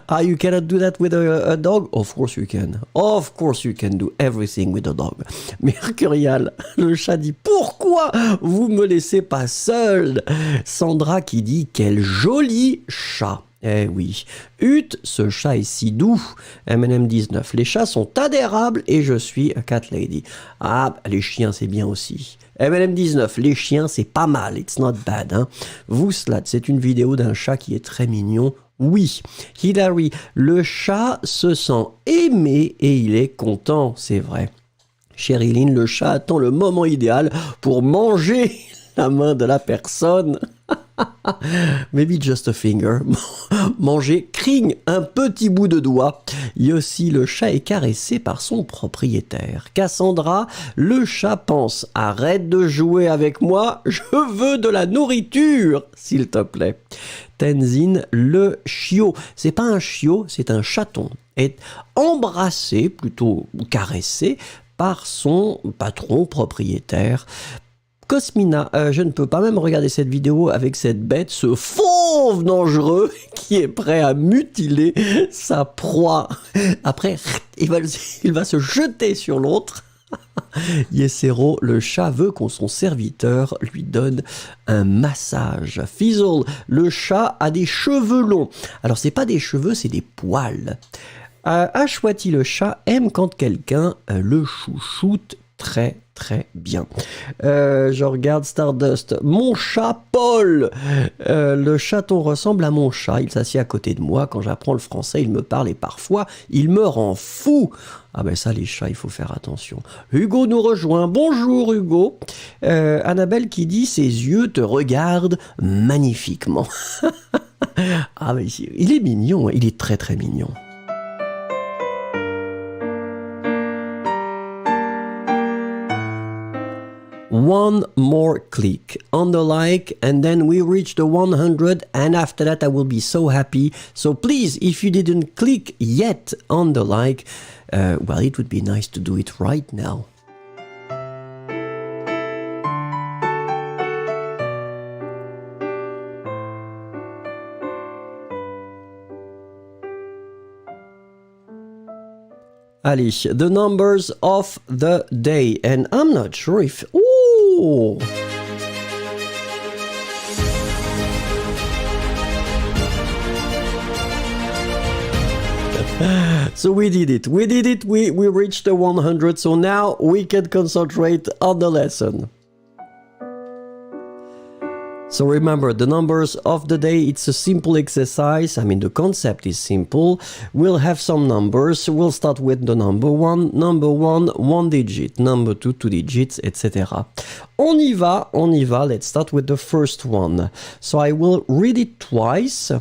Ah, you cannot do that with a dog? Of course you can. Of course you can do everything with a dog. Mercurial, le chat dit, pourquoi vous me laissez pas seul? Sandra qui dit, quel joli chat. Eh oui. Ut, ce chat est si doux. M&M19, les chats sont adérables et je suis a cat lady. Ah, les chiens, c'est bien aussi. M&M19, les chiens, c'est pas mal. It's not bad. Hein. Vous, Slat, c'est une vidéo d'un chat qui est très mignon. Oui. Hilary, le chat se sent aimé et il est content. C'est vrai. Chériline, le chat attend le moment idéal pour manger la main de la personne. Maybe just a finger. Manger, cring, un petit bout de doigt. Yossi, le chat est caressé par son propriétaire. Cassandra, le chat pense, arrête de jouer avec moi, je veux de la nourriture, s'il te plaît. Tenzin, le chiot, c'est pas un chiot, c'est un chaton, est embrassé, plutôt caressé, par son patron propriétaire. Cosmina, je ne peux pas même regarder cette vidéo avec cette bête, ce fauve dangereux qui est prêt à mutiler sa proie. Après, il va se jeter sur l'autre. Yesero, le chat veut qu'on son serviteur lui donne un massage. Fizzle, le chat a des cheveux longs. Alors, c'est pas des cheveux, c'est des poils. Ashwati, le chat aime quand quelqu'un le chouchoute très bien. Je regarde Stardust. Mon chat Paul. Le chaton ressemble à mon chat. Il s'assied à côté de moi. Quand j'apprends le français, il me parle et parfois, il me rend fou. Ah ben ça, les chats, il faut faire attention. Hugo nous rejoint. Bonjour Hugo. Annabelle qui dit, ses yeux te regardent magnifiquement. Ah mais il est mignon. Il est très mignon. One more click on the like and then we reach the 100 and after that I will be so happy. So please, if you didn't click yet on the like, well, it would be nice to do it right now. Allez, the numbers of the day. And I'm not sure if... Ooh! So we did it. We reached the 100. So now we can concentrate on the lesson. So remember, the numbers of the day, it's a simple exercise. I mean, the concept is simple. We'll have some numbers. We'll start with the number one, one digit, number two, two digits, etc. On y va. Let's start with the first one. So I will read it twice.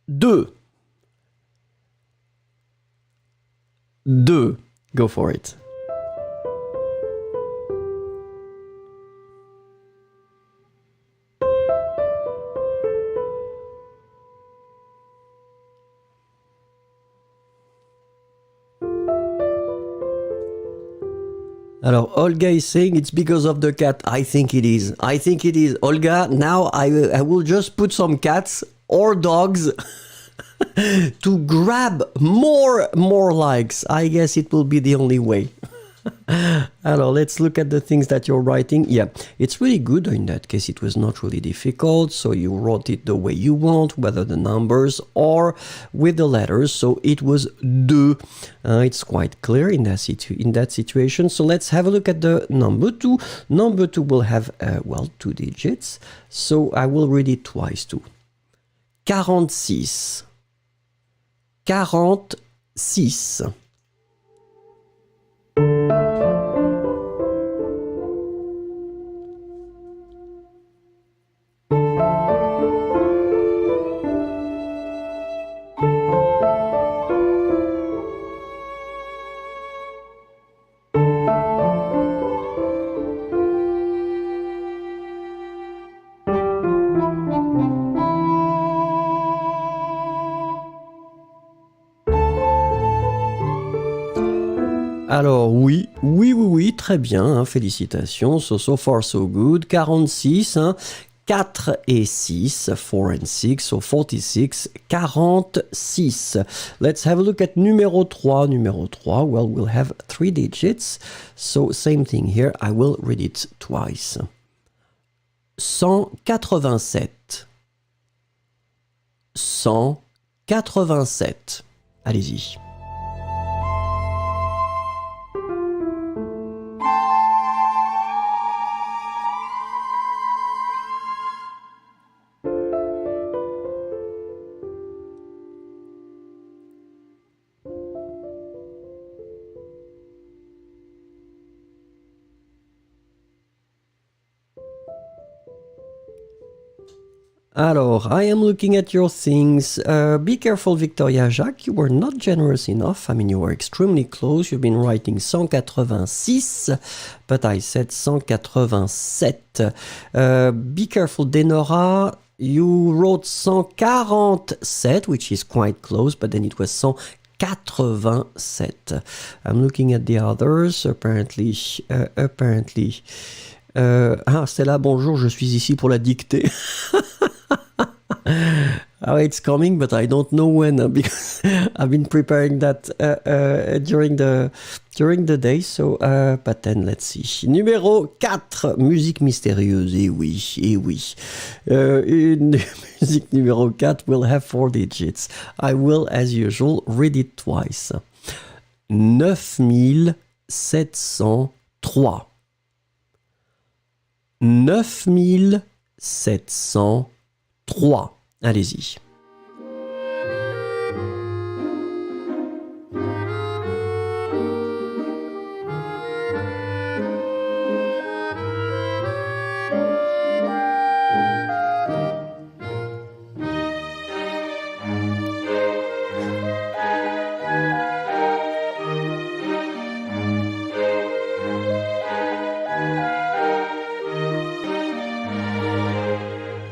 2. Go for it. Alors, Olga is saying it's because of the cat. I think it is. Olga, now I will just put some cats or dogs to grab more likes. I guess it will be the only way. Alors, let's look at the things that you're writing. Yeah, it's really good. In that case, it was not really difficult. So you wrote it the way you want, whether the numbers or with the letters. So it was deux. It's quite clear in that situation. So let's have a look at the number 2. Number 2 will have, two digits. So I will read it twice too. 46. 46. 6. Alors oui, très bien, hein, félicitations, so far so good, 46, hein, 4 et 6, 4 and 6, so 46, 46. Let's have a look at numéro 3, well, we'll have 3 digits, so same thing here, I will read it twice. 187, 187, allez-y. Alors, I am looking at your things. Be careful, Victoria Jacques. You were not generous enough. I mean, you were extremely close. You've been writing 186, but I said 187. Be careful, Denora. You wrote 147, which is quite close, but then it was 187. I'm looking at the others. Apparently. Stella, bonjour, je suis ici pour la dictée. Oh, it's coming, but I don't know when because I've been preparing that during the day. So, but then let's see. Numéro 4, musique mystérieuse. Eh oui. Une musique numéro 4 will have 4 digits. I will, as usual, read it twice. 9703. 9703. Allez-y.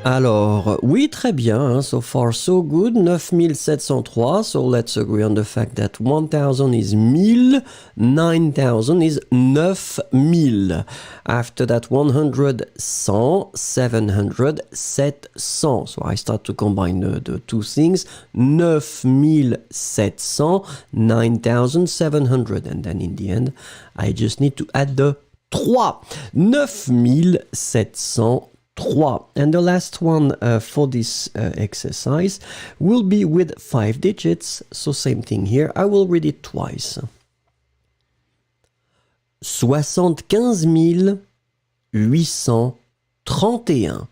Alors, oui, très bien, hein, so far so good, 9703, so let's agree on the fact that 1000 is 1000, 9000 is 9000. After that, 100, 100, 700, 700. So I start to combine the two things, 9700, 9700, and then in the end, I just need to add the 3, 9703. And the last one for this exercise will be with 5 digits. So same thing here. I will read it twice. 75 831.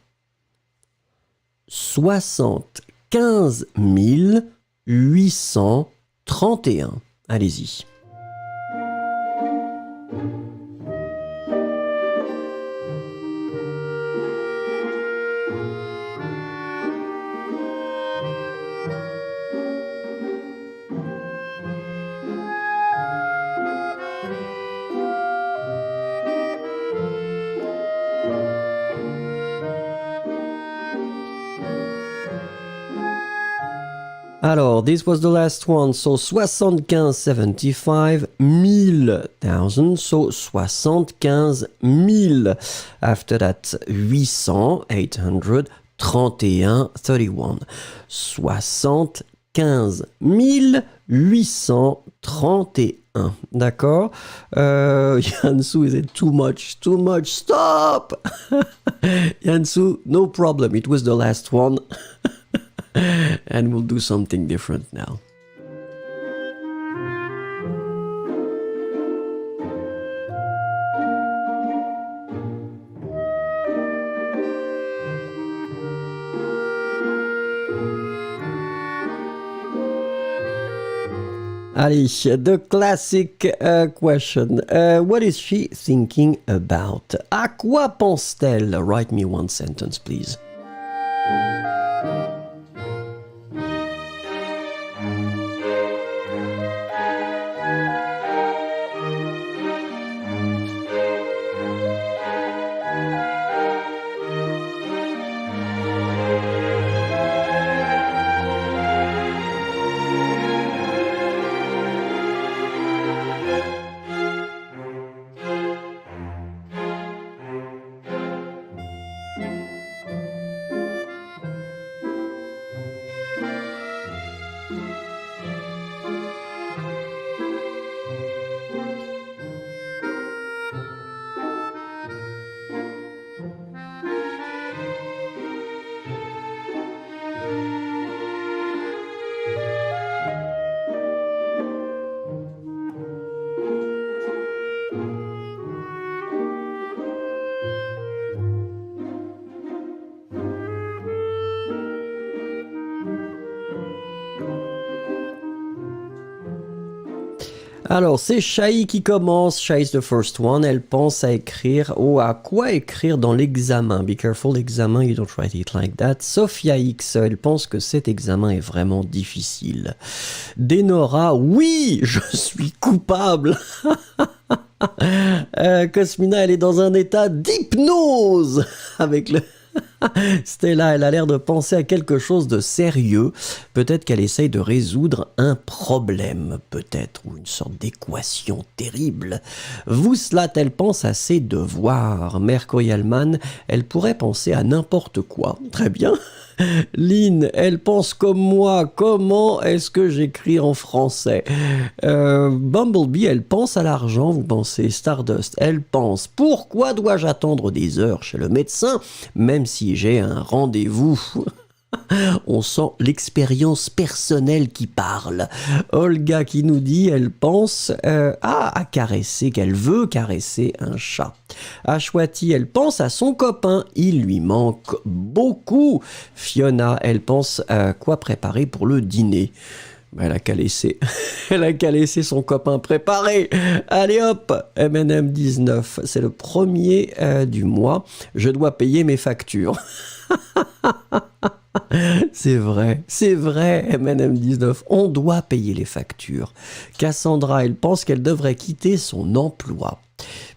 75 831. Allez-y. Alors, this was the last one, so 75, 75, 1000, so 75 000. After that, 800, 800, 31, 31. 75 831. D'accord? Yansu, is it too much? Too much? Stop! Yansu, no problem. It was the last one. And we'll do something different now. Allez, the classic question. What is she thinking about? À quoi pense-t-elle? Write me one sentence, please. Alors, c'est Shai qui commence. Shai is the first one. Elle pense à écrire, à quoi écrire dans l'examen. Be careful, l'examen, you don't write it like that. Sophia X, elle pense que cet examen est vraiment difficile. Denora, oui, je suis coupable. Cosmina, elle est dans un état d'hypnose avec le... Stella, elle a l'air de penser à quelque chose de sérieux. Peut-être qu'elle essaye de résoudre un problème, peut-être, ou une sorte d'équation terrible. Vouslat, elle pense à ses devoirs. Mercury Allman, elle pourrait penser à n'importe quoi. Très bien. Lynn, elle pense comme moi. Comment est-ce que j'écris en français? Bumblebee, elle pense à l'argent. Vous pensez Stardust, elle pense pourquoi dois-je attendre des heures chez le médecin même si j'ai un rendez-vous? On sent l'expérience personnelle qui parle. Olga qui nous dit, elle pense à caresser, qu'elle veut caresser un chat. Ashwati, elle pense à son copain, il lui manque beaucoup. Fiona, elle pense à quoi préparer pour le dîner. Elle a qu'à laisser son copain préparé. Allez hop, M&M 19, c'est le premier du mois. Je dois payer mes factures. C'est vrai, M&M 19, on doit payer les factures. Cassandra, elle pense qu'elle devrait quitter son emploi.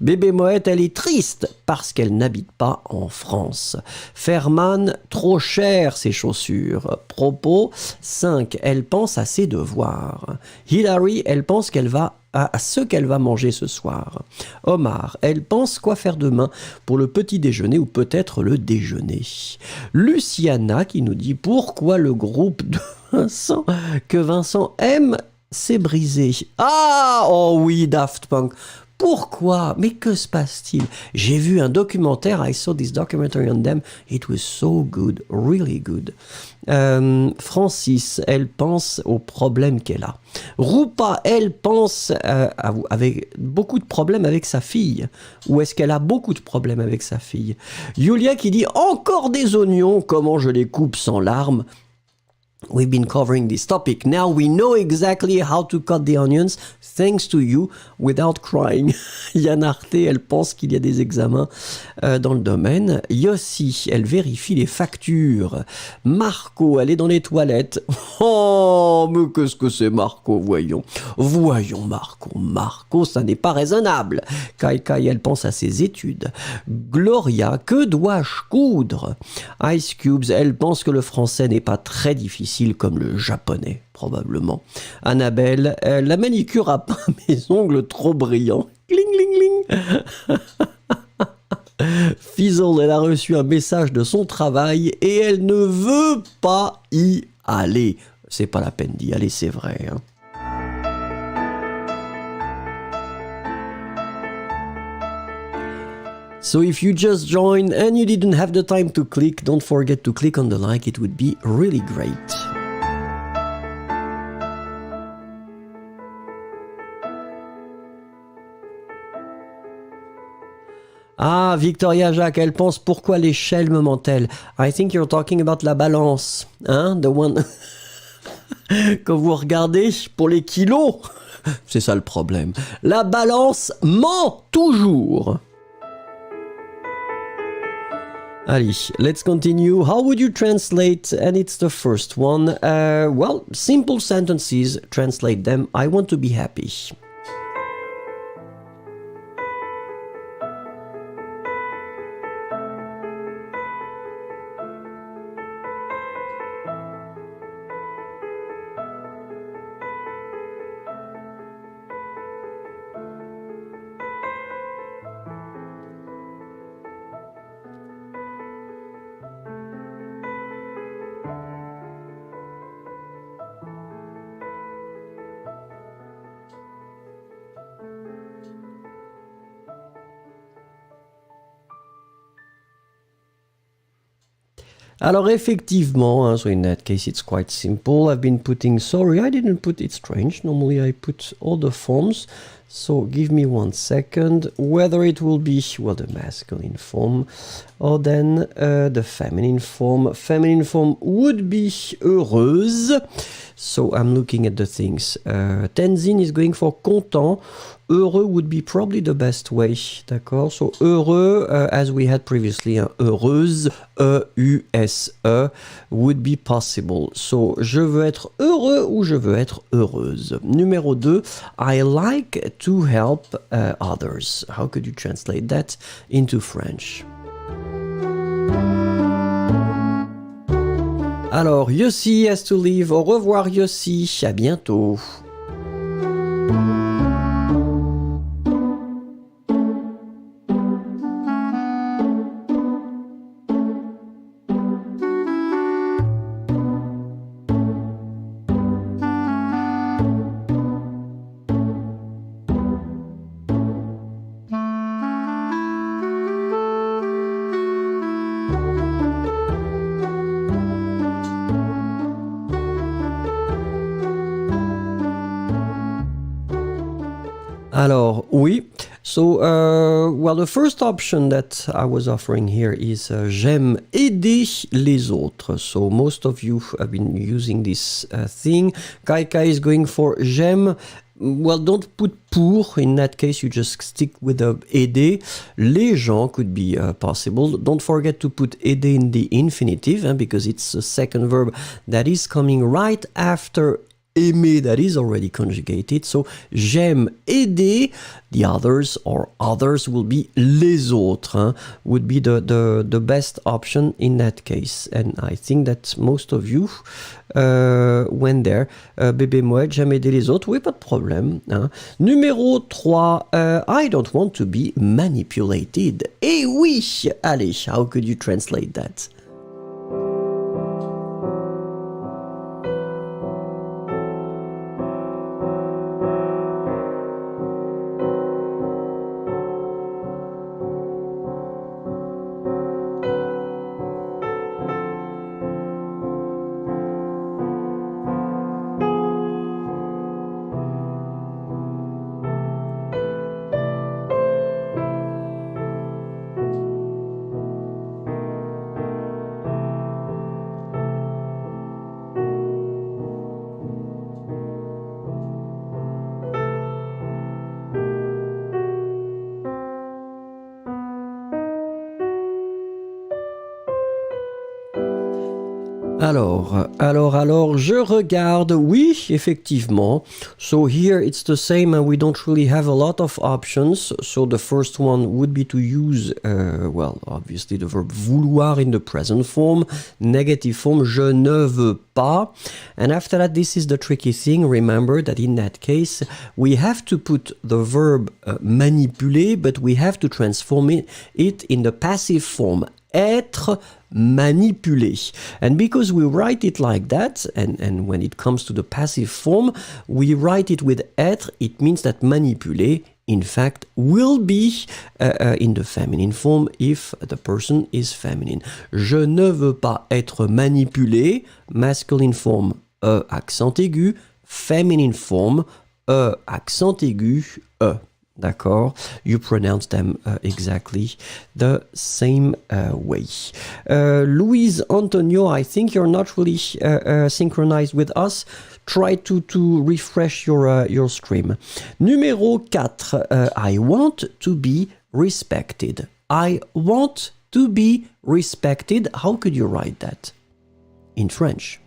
Bébé Moët, elle est triste parce qu'elle n'habite pas en France. Ferman, trop cher ses chaussures. Propos, 5, elle pense à ses devoirs. Hilary, elle pense à ce qu'elle va manger ce soir. Omar, elle pense quoi faire demain pour le petit déjeuner ou peut-être le déjeuner. Luciana qui nous dit pourquoi le groupe de Vincent que Vincent aime s'est brisé. Ah, oh oui, Daft Punk. Pourquoi? Mais que se passe-t-il? J'ai vu un documentaire, I saw this documentary on them, it was so good, really good. Francis, elle pense aux problèmes qu'elle a. Rupa, elle pense avec beaucoup de problèmes avec sa fille. Ou est-ce qu'elle a beaucoup de problèmes avec sa fille? Yulia qui dit, encore des oignons, comment je les coupe sans larmes? We've been covering this topic. Now we know exactly how to cut the onions, thanks to you, without crying. Yann Arte, elle pense qu'il y a des examens dans le domaine. Yossi, elle vérifie les factures. Marco, elle est dans les toilettes. Oh, mais qu'est-ce que c'est Marco? Voyons, Marco, ça n'est pas raisonnable. Kai, elle pense à ses études. Gloria, que dois-je coudre? Ice Cubes, elle pense que le français n'est pas très difficile comme le japonais, probablement. Annabelle, la manicure a peint mes ongles trop brillants. Cling, cling, cling. Fizzle, elle a reçu un message de son travail et elle ne veut pas y aller. C'est pas la peine d'y aller, c'est vrai. Hein. So if you just joined and you didn't have the time to click, don't forget to click on the like, it would be really great. Ah, Victoria Jacques, elle pense pourquoi l'échelle me ment-elle? I think you're talking about la balance, hein? The one... Quand vous regardez pour les kilos, c'est ça le problème. La balance ment toujours. Allez, let's continue. How would you translate? And it's the first one. Well, simple sentences, translate them. I want to be happy. Alors effectivement, so in that case it's quite simple. I've been putting, sorry, I didn't put it strange. Normally I put all the forms. So give me 1 second. Whether it will be, well, the masculine form or then the feminine form. Feminine form would be heureuse. So I'm looking at the things. Tenzin is going for content. Heureux would be probably the best way, d'accord? So heureux, as we had previously, heureuse, E-U-S-E, would be possible. So je veux être heureux ou je veux être heureuse. Numéro 2, I like to help others. How could you translate that into French? Alors, Yossi has to leave. Au revoir, Yossi. À bientôt. Alors, oui. So, well, the first option that I was offering here is j'aime aider les autres. So, most of you have been using this thing. Kaika is going for j'aime. Well, don't put pour. In that case, you just stick with the aider. Les gens could be possible. Don't forget to put aider in the infinitive, because it's the second verb that is coming right after aimer that is already conjugated. So j'aime aider the others, or others will be les autres, would be the best option in that case. And I think that most of you went there. Bébé Moued, j'aime aider les autres. Oui, pas de problème. Numéro 3, I don't want to be manipulated. Eh oui! Allez, how could you translate that? Alors, je regarde, oui, effectivement. So here it's the same, and we don't really have a lot of options. So the first one would be to use, well, obviously the verb vouloir in the present form, negative form, je ne veux pas. And after that, this is the tricky thing. Remember that in that case, we have to put the verb manipuler, but we have to transform it in the passive form. Être manipulé. And because we write it like that, and when it comes to the passive form, we write it with être, it means that manipulé, in fact, will be in the feminine form if the person is feminine. Je ne veux pas être manipulé, masculine form, accent aigu, feminine form, accent aigu, D'accord? You pronounce them exactly the same way. Luis Antonio, I think you're not really synchronized with us. Try to refresh your stream. Numéro 4. I want to be respected. I want to be respected. How could you write that in French?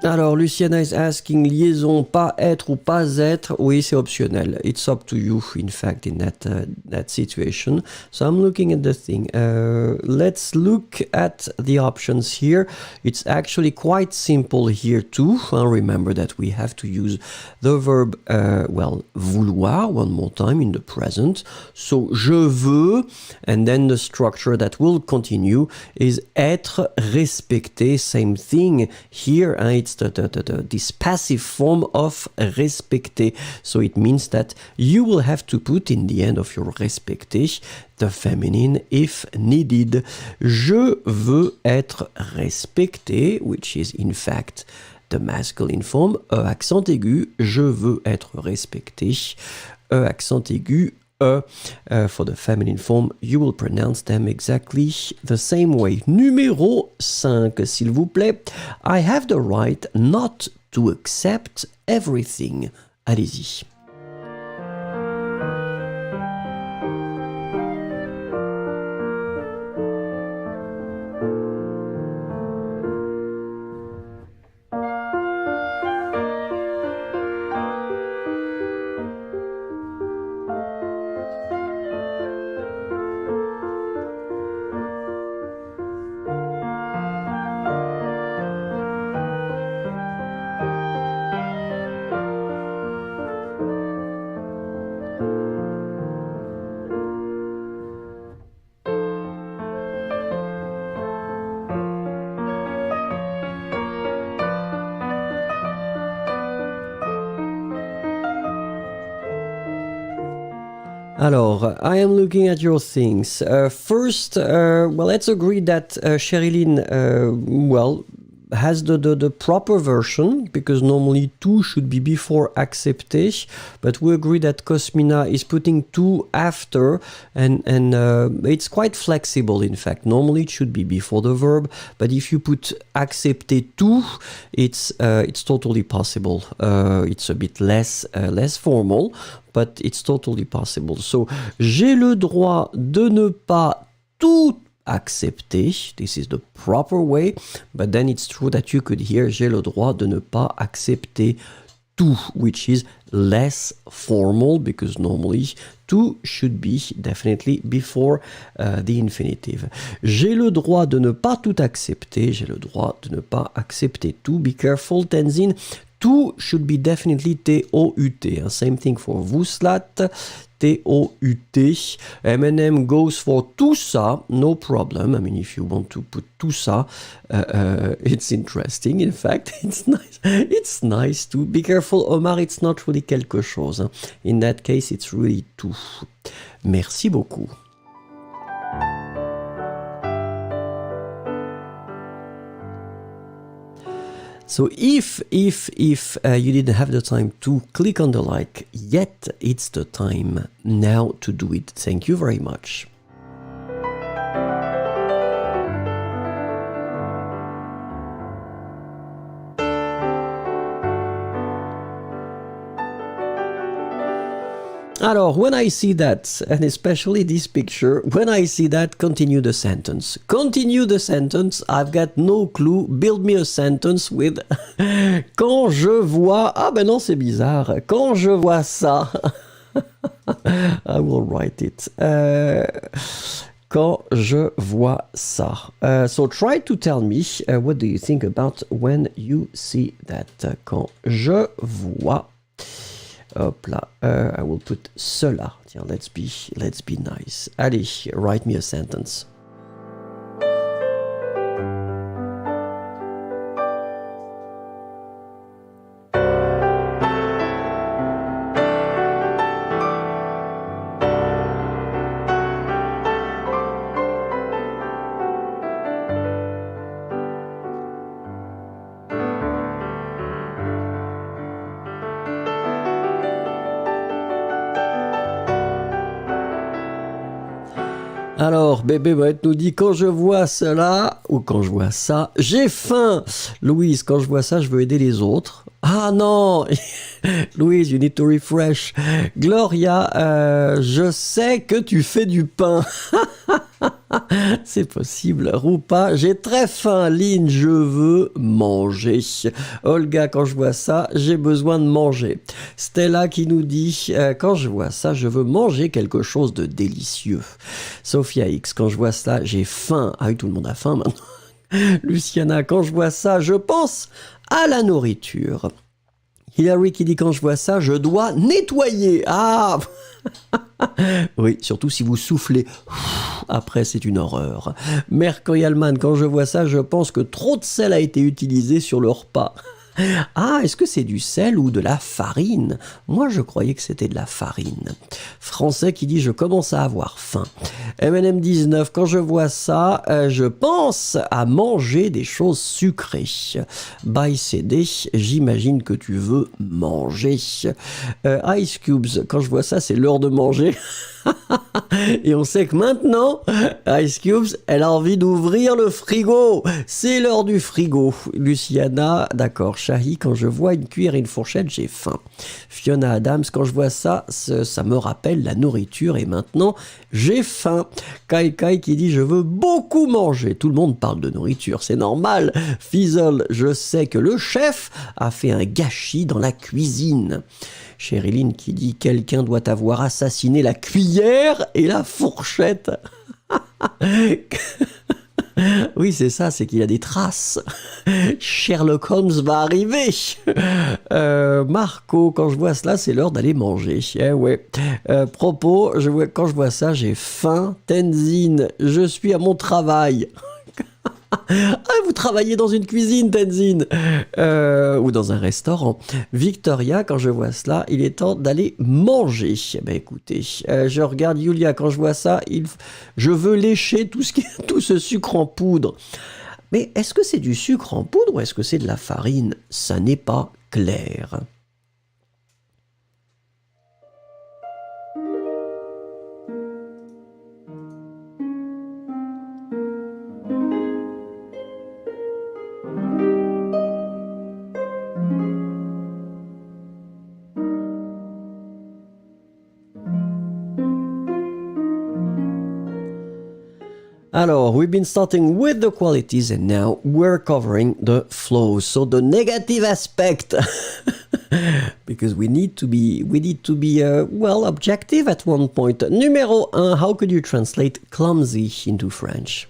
Alors, Luciana is asking, liaison, pas être ou pas être. Oui, c'est optionnel. It's up to you, in fact, in that situation. So I'm looking at the thing. Let's look at the options here. It's actually quite simple here too. Remember that we have to use the verb, vouloir, one more time in the present. So, je veux, and then the structure that will continue is être respecté, same thing here, and it's this passive form of respecter. So it means that you will have to put in the end of your respecter the feminine if needed. Je veux être respecté, which is in fact the masculine form, accent aigu, je veux être respecté, accent aigu, for the feminine form, you will pronounce them exactly the same way. Numéro 5, s'il vous plaît. I have the right not to accept everything. Allez-y. Alors, I am looking at your things. First, let's agree that Sherilyn, has the proper version, because normally to should be before accepter, but we agree that Cosmina is putting to after, and it's quite flexible, in fact. Normally it should be before the verb, but if you put accepter to, it's totally possible. It's a bit less formal, but it's totally possible. So, j'ai le droit de ne pas tout accepter. This is the proper way, but then it's true that you could hear j'ai le droit de ne pas accepter tout, which is less formal, because normally tout should be definitely before the infinitive. J'ai le droit de ne pas tout accepter. J'ai le droit de ne pas accepter tout. Be careful, Tenzin. Tout should be definitely T-O-U-T. Same thing for Vouslat. T-O-U-T. M&M goes for tout ça, no problem. I mean, if you want to put tout ça, it's interesting. In fact, it's nice. It's nice to be careful, Omar. It's not really quelque chose. In that case, it's really tout. Merci beaucoup. So if you didn't have the time to click on the like yet, it's the time now to do it. Thank you very much. Alors, when I see that, and especially this picture, when I see that, continue the sentence. Continue the sentence, I've got no clue. Build me a sentence with quand je vois... Ah ben non, c'est bizarre. Quand je vois ça... I will write it. Quand je vois ça. So try to tell me what do you think about when you see that. Quand je vois. Hop là. I will put cela. Tiens, let's be nice. Allez, write me a sentence. Alors, bébé Boët nous dit quand je vois cela ou quand je vois ça, j'ai faim. Louise, quand je vois ça, je veux aider les autres. Ah non, Louise, you need to refresh. Gloria, je sais que tu fais du pain. C'est possible. Rupa, j'ai très faim. Lynn, je veux manger. Olga, quand je vois ça, j'ai besoin de manger. Stella qui nous dit, quand je vois ça, je veux manger quelque chose de délicieux. Sophia X, quand je vois ça, j'ai faim. Ah oui, tout le monde a faim maintenant. Luciana, quand je vois ça, je pense à la nourriture. Hilary qui dit, quand je vois ça, je dois nettoyer. Ah oui, surtout si vous soufflez. Après, c'est une horreur. Mercurialman, quand je vois ça, je pense que trop de sel a été utilisé sur le repas. Ah, est-ce que c'est du sel ou de la farine? Moi, je croyais que c'était de la farine. Français qui dit, je commence à avoir faim. MNM19, quand je vois ça, je pense à manger des choses sucrées. By CD, j'imagine que tu veux manger. Ice Cubes, quand je vois ça, c'est l'heure de manger. Et on sait que maintenant, Ice Cubes, elle a envie d'ouvrir le frigo. C'est l'heure du frigo. Luciana, d'accord. Shahi, quand je vois une cuillère et une fourchette, j'ai faim. Fiona Adams, quand je vois ça, ça me rappelle la nourriture et maintenant, j'ai faim. Kai Kai qui dit, je veux beaucoup manger. Tout le monde parle de nourriture, c'est normal. Fizzle, je sais que le chef a fait un gâchis dans la cuisine. Chériline qui dit, quelqu'un doit avoir assassiné la cuillère et la fourchette. Oui, c'est ça, c'est qu'il y a des traces. Sherlock Holmes va arriver. Marco, quand je vois cela, c'est l'heure d'aller manger. Eh ouais. Propos, quand je vois ça, j'ai faim. Tenzin, je suis à mon travail. Ah, vous travaillez dans une cuisine, Tenzin, ou dans un restaurant. Victoria, quand je vois cela, il est temps d'aller manger. Ben écoutez, je regarde Yulia, quand je vois ça, je veux lécher tout ce sucre en poudre. Mais est-ce que c'est du sucre en poudre ou est-ce que c'est de la farine? Ça n'est pas clair. Alors, we've been starting with the qualities and now we're covering the flows. So the negative aspect, because we need to be well, objective at one point. Numéro 1, how could you translate clumsy into French?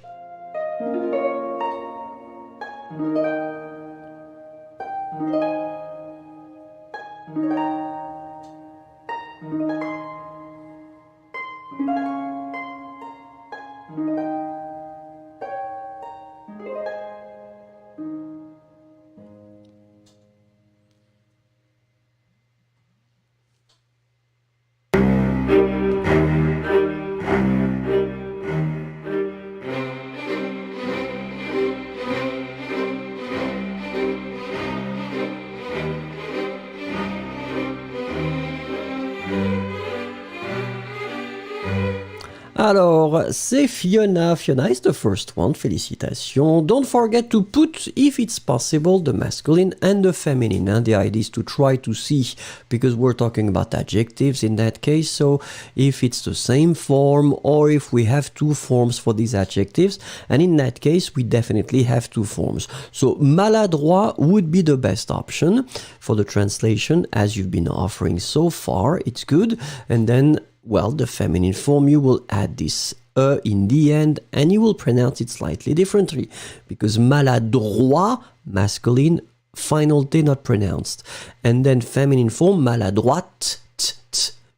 Alors, c'est Fiona. Fiona is the first one. Félicitations. Don't forget to put, if it's possible, the masculine and the feminine. And the idea is to try to see, because we're talking about adjectives in that case, so if it's the same form or if we have two forms for these adjectives. And in that case, we definitely have two forms. So, maladroit would be the best option for the translation, as you've been offering so far. It's good. And then, well, the feminine form, you will add this in the end, and you will pronounce it slightly differently, because maladroit, masculine, final T not pronounced. And then feminine form, maladroite,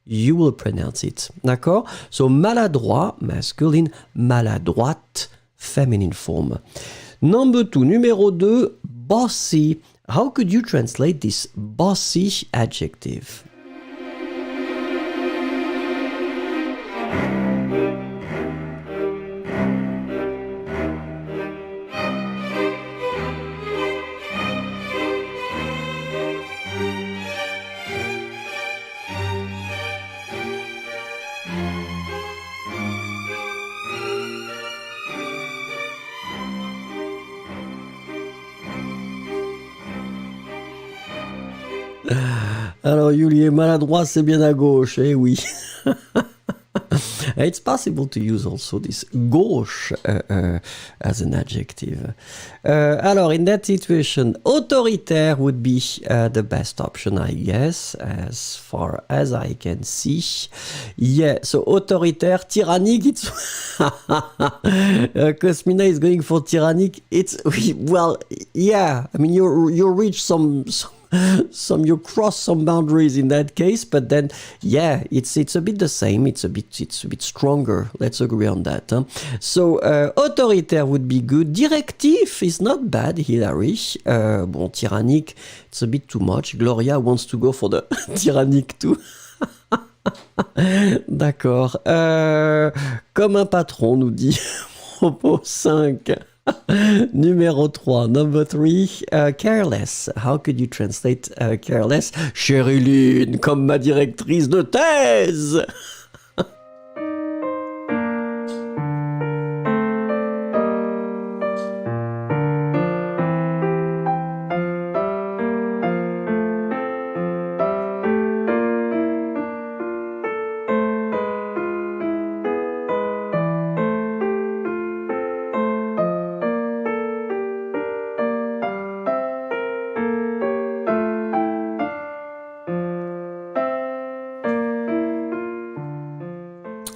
you will pronounce it. D'accord? So maladroit, masculine, maladroite, feminine form. Number 2, numéro 2, bossy. How could you translate this bossy adjective? Alors, Julie, maladroit, c'est bien à gauche, eh oui. It's possible to use also this gauche as an adjective. Alors, in that situation, autoritaire would be the best option, I guess, as far as I can see. Yeah, so autoritaire, tyrannique, it's... Cosmina is going for tyrannique. It's, well, yeah, I mean, you reach some you cross some boundaries in that case, but then yeah, it's a bit the same. It's a bit stronger. Let's agree on that. Huh? So autoritaire would be good. Directif is not bad, Hilary. Bon, tyrannique, it's a bit too much. Gloria wants to go for the tyrannique too. D'accord. Comme un patron, nous dit propos 5. Numéro 3, number 3, careless. How could you translate careless? Chériline, comme ma directrice de thèse.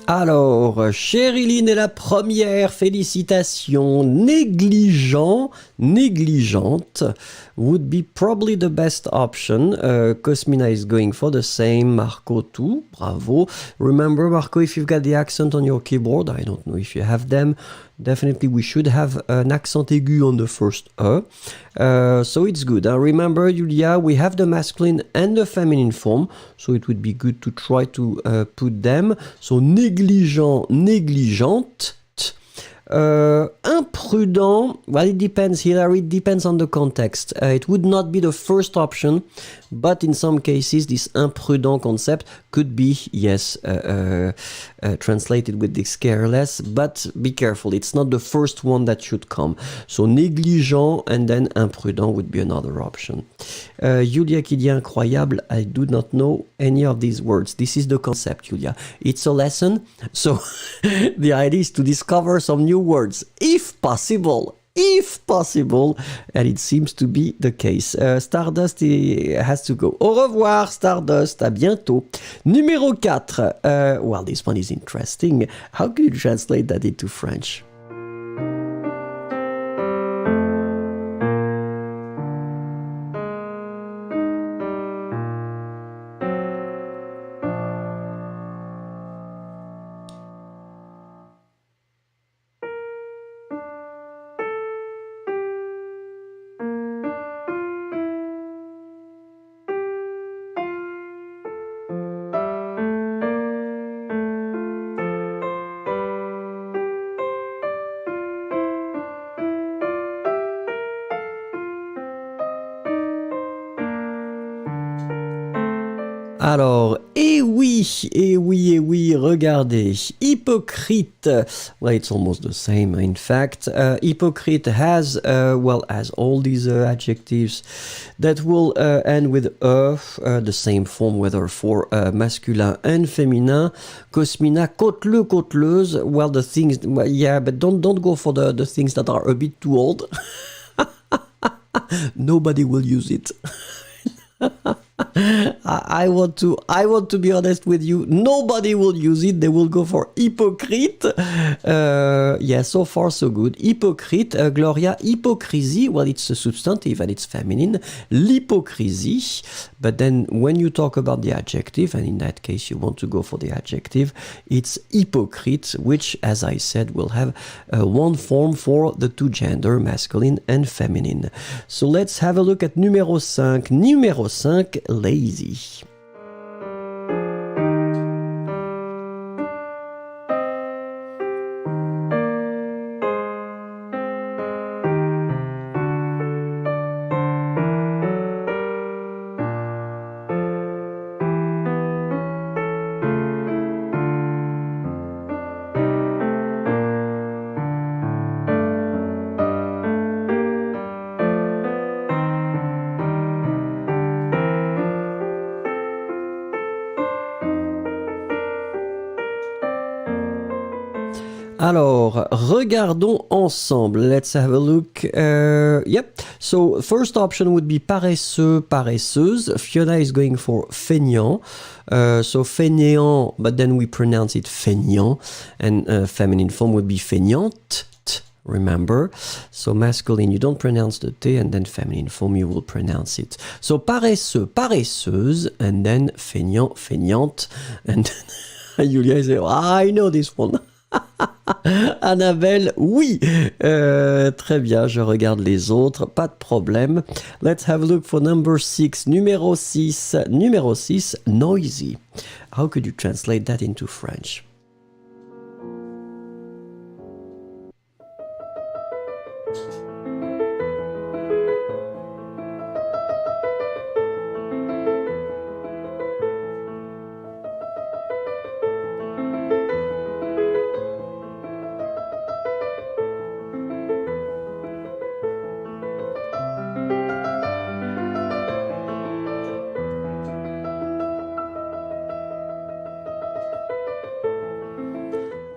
Alors, Chériline est la première, félicitations. Négligent, négligente would be probably the best option. Cosmina is going for the same. Marco too, bravo. Remember, Marco, if you've got the accent on your keyboard, I don't know if you have them, definitely we should have an accent aigu on the first E. So it's good. Remember, Julia, we have the masculine and the feminine form, so it would be good to try to put them. So négligent, négligente. Imprudent, well, it depends, Hilary, it depends on the context. It would not be the first option, but in some cases, this imprudent concept could be, yes, translated with this careless, but be careful, it's not the first one that should come. So, négligent and then imprudent would be another option. Julia qui dit incroyable, I do not know any of these words. This is the concept, Julia. It's a lesson, so the idea is to discover some new words, if possible, and it seems to be the case. Stardust has to go. Au revoir, Stardust, à bientôt. Numéro 4, well, this one is interesting. How can you translate that into French? Alors, eh oui, regardez. Hypocrite. Well, it's almost the same, in fact. Hypocrite has, as all these adjectives that will end with the same form, whether for masculin and féminin. Cosmina, coteleux, coteleuse. Well, the things, but don't go for the things that are a bit too old. Nobody will use it. I want to be honest with you. Nobody will use it. They will go for hypocrite. So far so good. Hypocrite, Gloria, hypocrisie. Well, it's a substantive and it's feminine. L'hypocrisie. But then when you talk about the adjective, and in that case you want to go for the adjective, it's hypocrite, which, as I said, will have one form for the two gender, masculine and feminine. So let's have a look at numéro 5. Numéro 5, lazy. Alors, regardons ensemble. Let's have a look. So, first option would be paresseux, paresseuse. Fiona is going for feignant. So, fainéant, but then we pronounce it feignant. And feminine form would be feignante. Remember, so masculine you don't pronounce the T, and then feminine form you will pronounce it. So paresseux, paresseuse, and then feignant, feignante, and then Julia is like, I know this one. Annabelle, oui. Très bien, je regarde les autres, pas de problème. Let's have a look for number 6. Numéro 6. Numéro 6, noisy. How could you translate that into French?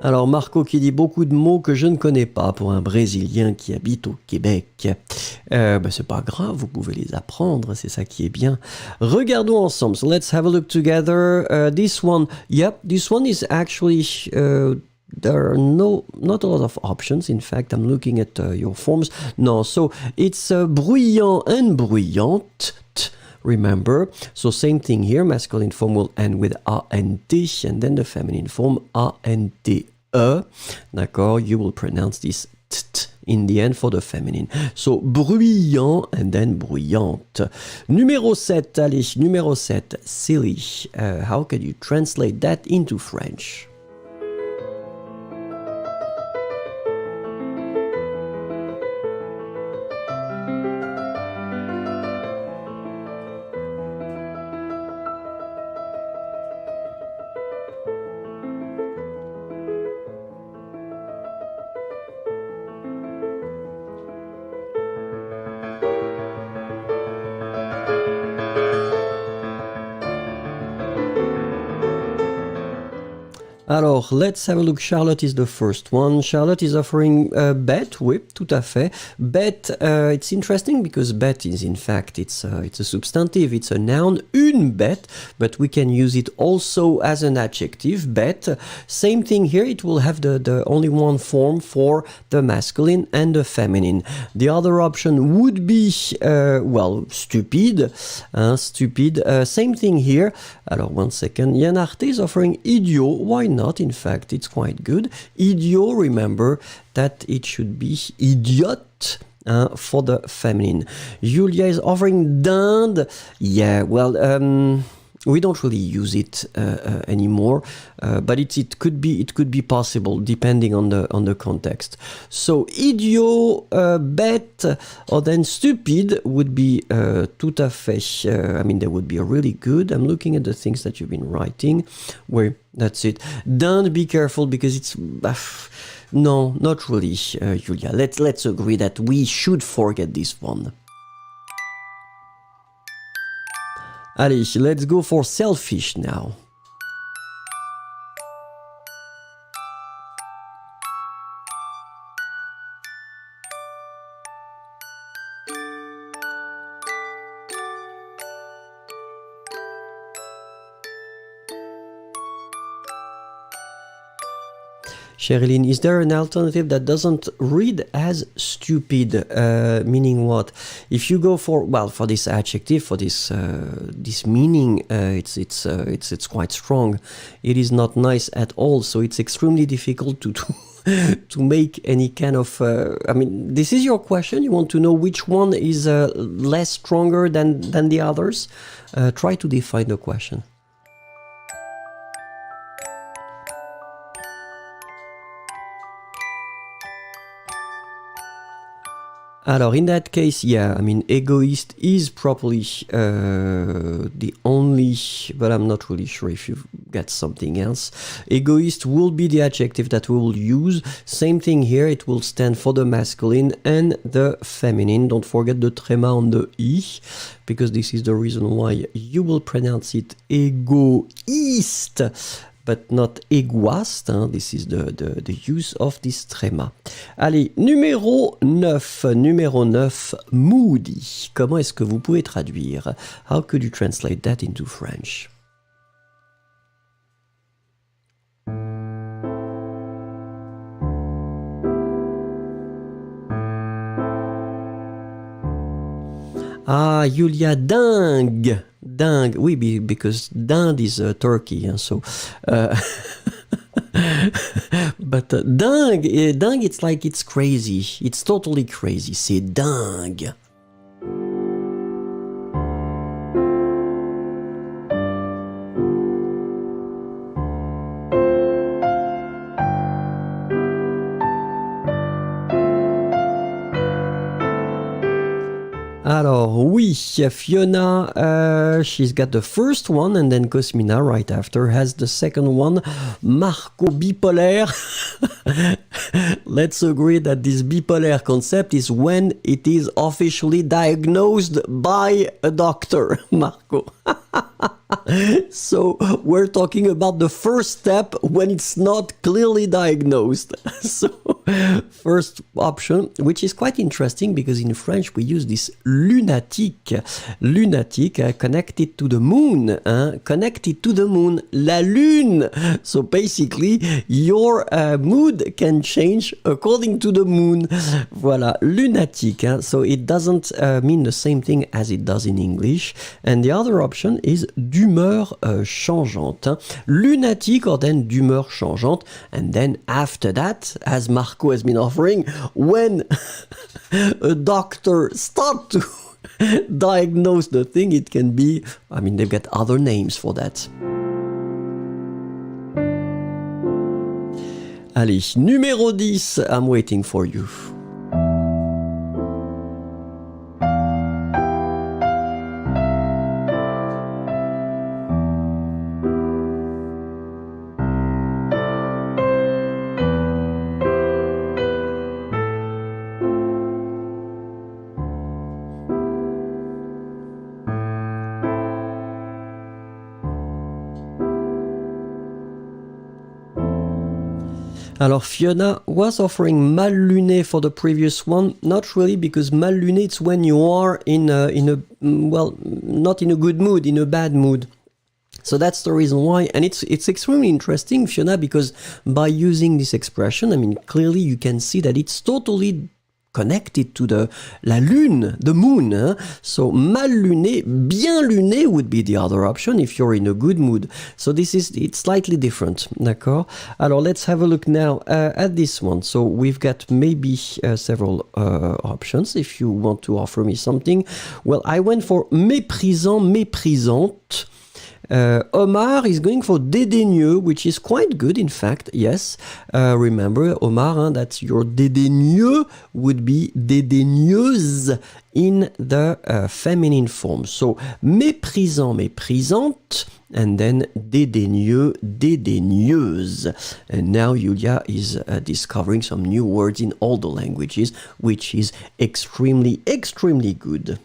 Alors Marco qui dit beaucoup de mots que je ne connais pas pour un Brésilien qui habite au Québec. C'est pas grave, vous pouvez les apprendre, c'est ça qui est bien. Regardons ensemble. So let's have a look together. This one is actually there are not a lot of options. In fact, I'm looking at your forms. No, so it's bruyant and bruyante. Remember, so same thing here. Masculine form will end with A-N-T, and then the feminine form A-N-T-E. D'accord, you will pronounce this t in the end for the feminine. So bruyant and then bruyante. Numéro 7, allez, numéro 7, silly. How can you translate that into French? Alors, let's have a look. Charlotte is the first one. Charlotte is offering bet, oui, tout à fait. Bet, it's interesting because bet is, in fact, it's a substantive, it's a noun, une bête, but we can use it also as an adjective, bet. Same thing here, it will have the only one form for the masculine and the feminine. The other option would be, stupid. Stupid. Same thing here. Alors, one second. Yann Arte is offering idiot. Why not? In fact, it's quite good. Idiot, remember that it should be idiot for the feminine. Julia is offering dinde. Yeah, well, We don't really use it anymore, but it could be possible depending on the context. So idiot, bête, or then stupid would be tout à fait. I mean, they would be really good. I'm looking at the things that you've been writing. Where that's it. Don't be careful because it's. No, not really, Julia. Let's agree that we should forget this one. Allez, let's go for selfish now. Sherilyn, is there an alternative that doesn't read as stupid? Meaning what? If you go for this adjective, for this meaning, it's quite strong. It is not nice at all. So it's extremely difficult to make any kind of. I mean, this is your question. You want to know which one is less stronger than the others. Try to define the question. Alors, in that case, yeah, I mean, egoist is probably the only, but I'm not really sure if you get something else. Egoist will be the adjective that we will use. Same thing here, it will stand for the masculine and the feminine. Don't forget the tréma on the I, because this is the reason why you will pronounce it égoïste, but not égoiste, hein? This is the use of this tréma. Allez, numéro 9, moody. Comment est-ce que vous pouvez traduire? How could you translate that into French? Ah, Julia, dingue. Dingue, oui, because dinde is Turkey, and so. But dingue, it's like it's crazy. It's totally crazy. C'est dingue. Alors, oui, Fiona, she's got the first one, and then Cosmina right after has the second one. Marco, bipolaire. Let's agree that this bipolaire concept is when it is officially diagnosed by a doctor, Marco. So we're talking about the first step when it's not clearly diagnosed. So first option, which is quite interesting because in French we use this lunatique, connected to the moon, connected to the moon, la lune. So basically your mood can change according to the moon. Voilà, lunatique. So it doesn't mean the same thing as it does in English. And the other option is d'humeur changeante. Lunatique or then d'humeur changeante. And then after that, as Marco has been offering, when a doctor starts to diagnose the thing, it can be, I mean, they've got other names for that. Allez, numéro 10, I'm waiting for you. Alors Fiona was offering mal luné for the previous one. Not really, because mal luné it's when you are in a well, not in a good mood, in a bad mood. So that's the reason why, and it's extremely interesting, Fiona, because by using this expression, I mean, clearly you can see that it's totally connected to la lune, the moon. Hein? So mal luné, bien luné would be the other option if you're in a good mood. So it's slightly different, d'accord? Alors let's have a look now at this one. So we've got maybe several options if you want to offer me something. Well, I went for méprisant, méprisante. Omar is going for dédaigneux, which is quite good, in fact, yes. Remember, Omar, that your dédaigneux would be dédaigneuse in the feminine form. So, méprisant, méprisante, and then dédaigneux, dédaigneuse. And now Julia is discovering some new words in all the languages, which is extremely, extremely good.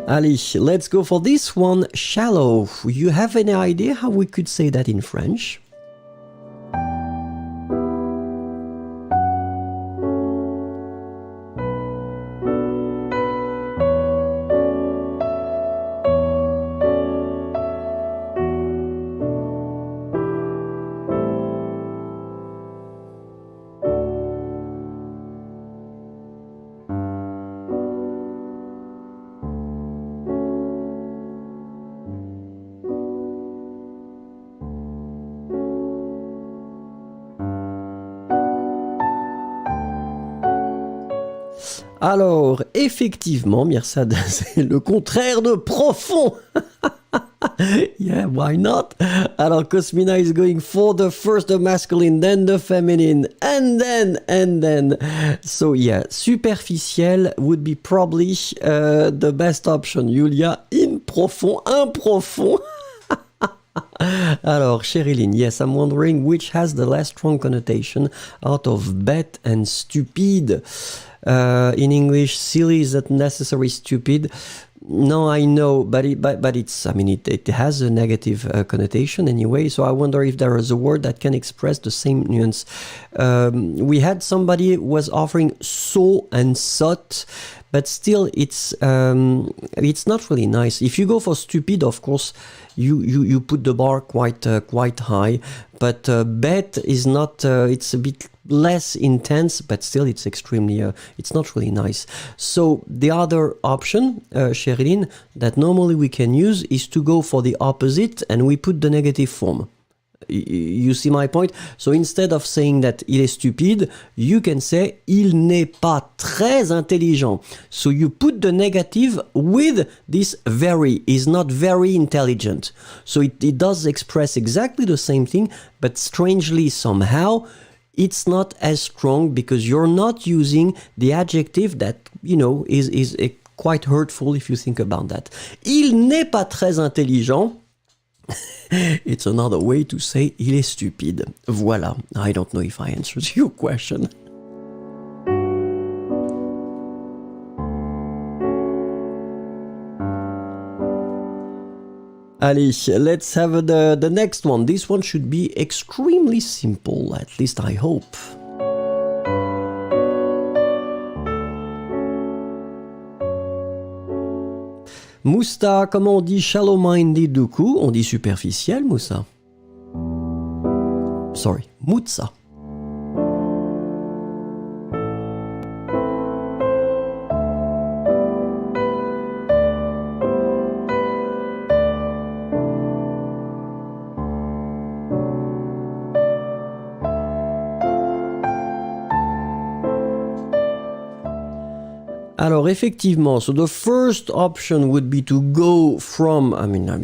Allez, let's go for this one, shallow. You have any idea how we could say that in French? Alors, effectivement, Mirsad, c'est le contraire de profond. Yeah, why not? Alors, Cosmina is going for the first the masculine, then the feminine, and then. So, yeah, superficiel would be probably the best option. Julia, in profond, un profond. Alors, Sherilyn, yes, I'm wondering which has the less strong connotation out of bête and stupide. In English, silly is not necessarily stupid. No, I know, but it's, I mean, it has a negative connotation anyway, so I wonder if there is a word that can express the same nuance. We had somebody was offering so and sot, but still it's not really nice. If you go for stupid, of course, you put the bar quite high, but bête is not, it's a bit less intense, but still it's extremely, it's not really nice. So the other option, Sherilyn, that normally we can use is to go for the opposite and we put the negative form. You see my point? So instead of saying that il est stupide, you can say il n'est pas très intelligent. So you put the negative with this very, is not very intelligent. So it does express exactly the same thing, but strangely somehow, it's not as strong because you're not using the adjective that, you know, is quite hurtful if you think about that. Il n'est pas très intelligent. It's another way to say il est stupide. Voilà. I don't know if I answered your question. Allez, let's have the next one. This one should be extremely simple, at least I hope. Mousta, comment on dit shallow-minded du coup? On dit superficiel, Moussa. Sorry, Moutsa. Alors effectivement, so the first option would be to go from,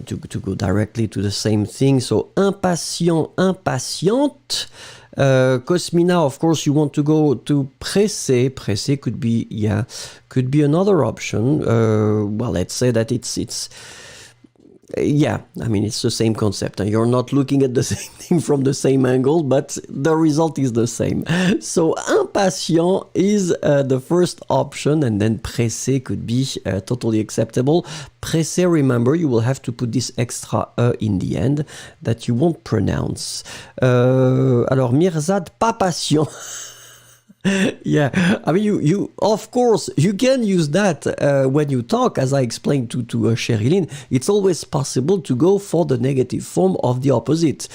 to go directly to the same thing. So impatient, impatiente. Cosmina, of course, you want to go to pressé. Pressé could be another option. Well, let's say that it's the same concept. You're not looking at the same thing from the same angle, but the result is the same. So, impatient is the first option, and then pressé could be totally acceptable. Pressé, remember, you will have to put this extra E in the end that you won't pronounce. Alors, Mirzad, pas patient. Yeah, I mean, you of course, you can use that when you talk, as I explained to Sherilyn. It's always possible to go for the negative form of the opposite.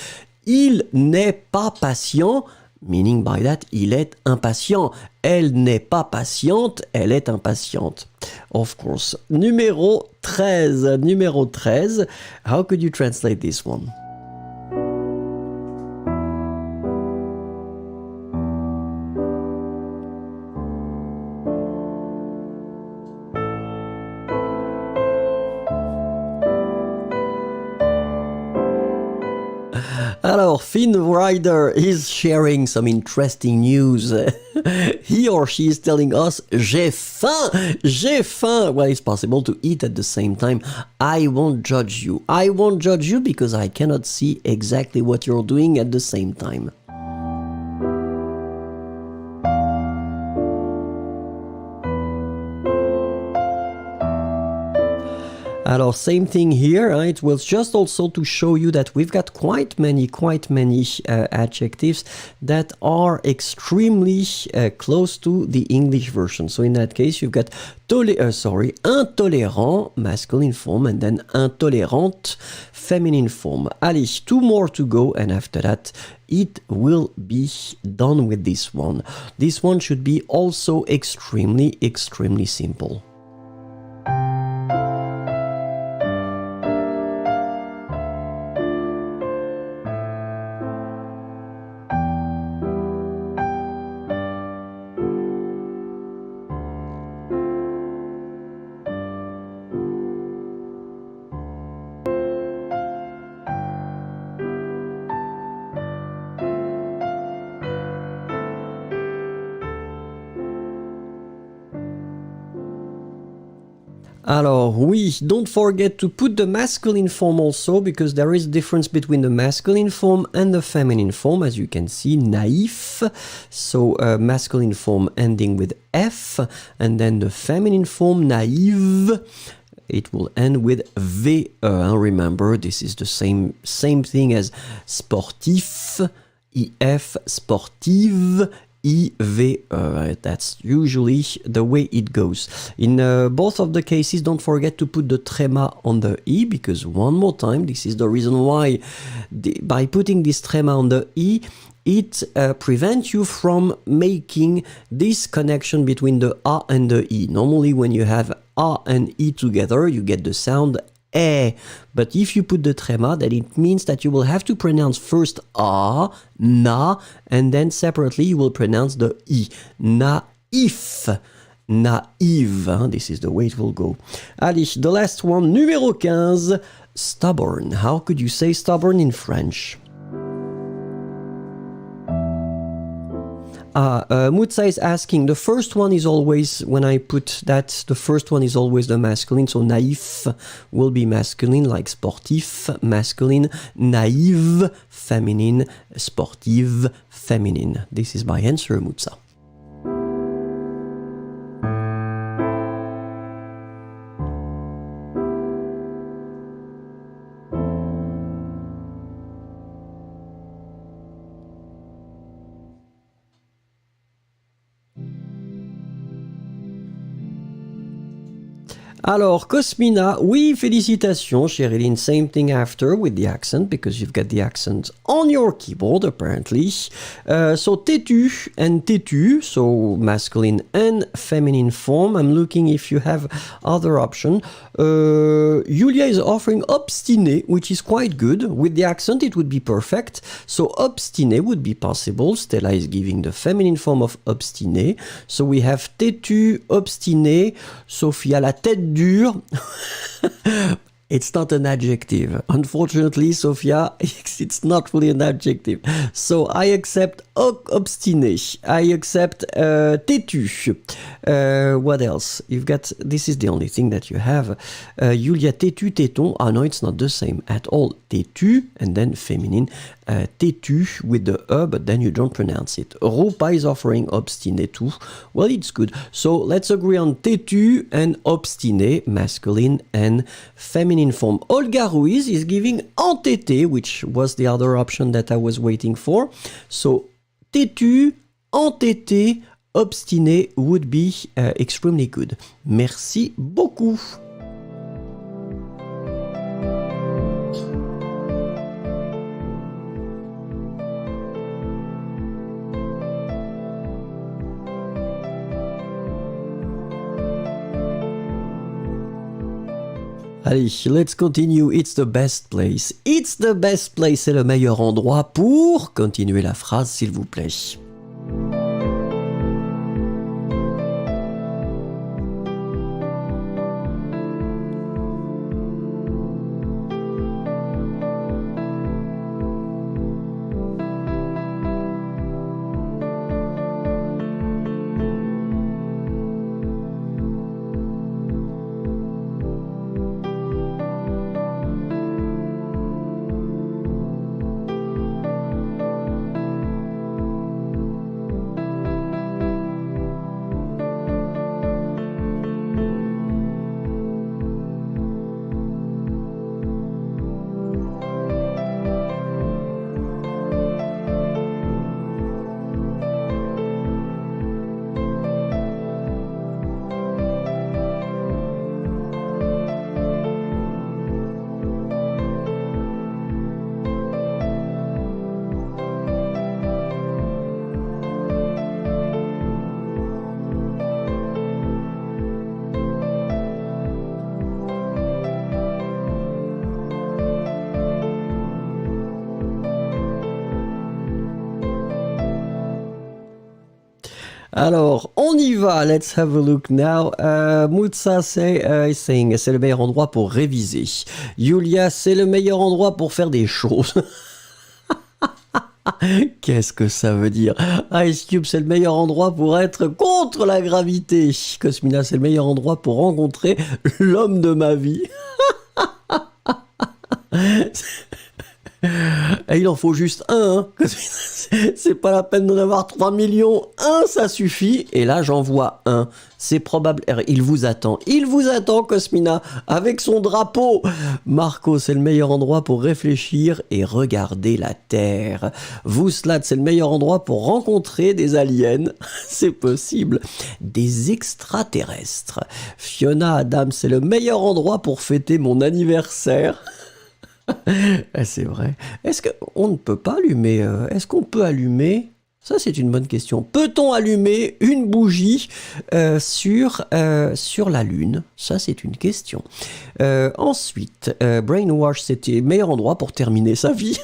Il n'est pas patient, meaning by that, il est impatient. Elle n'est pas patiente, elle est impatiente. Of course. Numéro 13. How could you translate this one? Alors, Finn Rider is sharing some interesting news. He or she is telling us, j'ai faim, j'ai faim. Well, it's possible to eat at the same time. I won't judge you. I won't judge you because I cannot see exactly what you're doing at the same time. Alors, same thing here. It was just also to show you that we've got quite many adjectives that are extremely close to the English version. So in that case, you've got intolérant, masculine form, and then intolérante, feminine form. Allez, 2 more to go, and after that, it will be done with this one. This one should be also extremely simple. Alors, oui, don't forget to put the masculine form also, because there is a difference between the masculine form and the feminine form, as you can see, naïf, so masculine form ending with F, and then the feminine form, naïve, it will end with VE. Remember, this is the same thing as sportif, IF, sportive, IVE. That's usually the way it goes. In both of the cases, don't forget to put the tréma on the E, because one more time, this is the reason why by putting this tréma on the E, it prevents you from making this connection between the A and the E. Normally, when you have A and E together, you get the sound E. But if you put the tréma, then it means that you will have to pronounce first A, na, and then separately you will pronounce the I. Naïf. Naïve. This is the way it will go. Allez, the last one, numéro 15, stubborn. How could you say stubborn in French? Mutsa is asking, the first one is always, when I put that, the first one is always the masculine, so naïf will be masculine, like sportif, masculine, naïve, feminine, sportive, feminine. This is my answer, Mutsa. Alors, Cosmina, oui, félicitations, Sherilyn. Same thing after with the accent, because you've got the accent on your keyboard, apparently. So, têtu and têtu, so masculine and feminine form. I'm looking if you have other option. Julia is offering obstiné, which is quite good. With the accent, it would be perfect. So, obstiné would be possible. Stella is giving the feminine form of obstiné. So, we have têtu, obstiné. Sophia, la tête dure. It's not an adjective. Unfortunately, Sophia, it's not really an adjective. So I accept obstiné. I accept têtu. What else? You've got, this is the only thing that you have. Julia, têtu, téton. Ah no, it's not the same at all. Têtu, and then feminine. Têtu with the E, but then you don't pronounce it. Rupa is offering obstiné too. Well, it's good. So let's agree on têtu and obstiné, masculine and feminine form. Olga Ruiz is giving entêté, which was the other option that I was waiting for. So têtu, entêté, obstiné would be extremely good. Merci beaucoup. Allez, let's continue. It's the best place. It's the best place. C'est le meilleur endroit pour continuer la phrase, s'il vous plaît. Alors, on y va. Let's have a look now. Mutsa is saying, c'est le meilleur endroit pour réviser. Yulia, c'est le meilleur endroit pour faire des choses. Qu'est-ce que ça veut dire? Ice Cube, c'est le meilleur endroit pour être contre la gravité. Cosmina, c'est le meilleur endroit pour rencontrer l'homme de ma vie. Et il en faut juste un, hein. C'est pas la peine d'en avoir 3 millions. Un, ça suffit. Et là, j'en vois un. C'est probable. Il vous attend, Cosmina, avec son drapeau. Marco, c'est le meilleur endroit pour réfléchir et regarder la Terre. Vouslat, c'est le meilleur endroit pour rencontrer des aliens. C'est possible. Des extraterrestres. Fiona, Adam, c'est le meilleur endroit pour fêter mon anniversaire. C'est vrai. Est-ce qu'on ne peut pas allumer est-ce qu'on peut allumer? Ça, c'est une bonne question. Peut-on allumer une bougie sur la Lune? Ça, c'est une question. Ensuite, Brainwash, c'était le meilleur endroit pour terminer sa vie.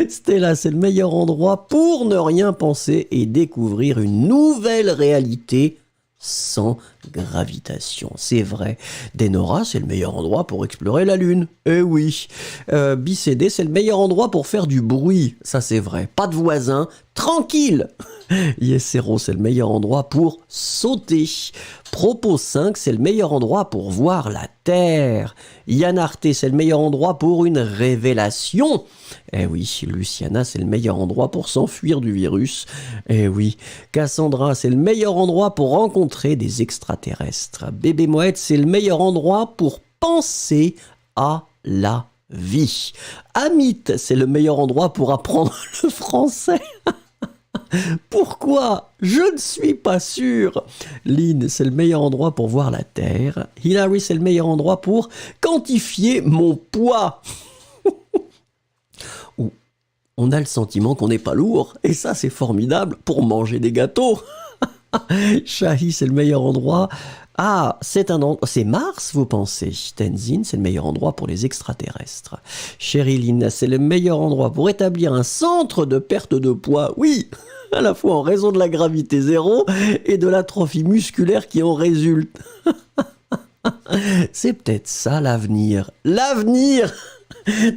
Stella, c'est le meilleur endroit pour ne rien penser et découvrir une nouvelle réalité sans gravitation. C'est vrai. Denora, c'est le meilleur endroit pour explorer la Lune. Eh oui. BCD, c'est le meilleur endroit pour faire du bruit. Ça, c'est vrai. Pas de voisins. Tranquille. Yesero, c'est le meilleur endroit pour sauter. Propos 5, c'est le meilleur endroit pour voir la Terre. Yanarte, c'est le meilleur endroit pour une révélation. Eh oui, Luciana, c'est le meilleur endroit pour s'enfuir du virus. Eh oui, Cassandra, c'est le meilleur endroit pour rencontrer des extraterrestres. Bébé Moët, c'est le meilleur endroit pour penser à la vie. Amit, c'est le meilleur endroit pour apprendre le français. Pourquoi? Je ne suis pas sûr. Lynn, c'est le meilleur endroit pour voir la Terre. Hilary, c'est le meilleur endroit pour quantifier mon poids. On a le sentiment qu'on n'est pas lourd, et ça c'est formidable pour manger des gâteaux. Shahi, c'est le meilleur endroit. Ah, c'est Mars, vous pensez? Tenzin, c'est le meilleur endroit pour les extraterrestres. Sherilyn, c'est le meilleur endroit pour établir un centre de perte de poids. Oui, à la fois en raison de la gravité zéro et de l'atrophie musculaire qui en résulte. C'est peut-être ça l'avenir. L'avenir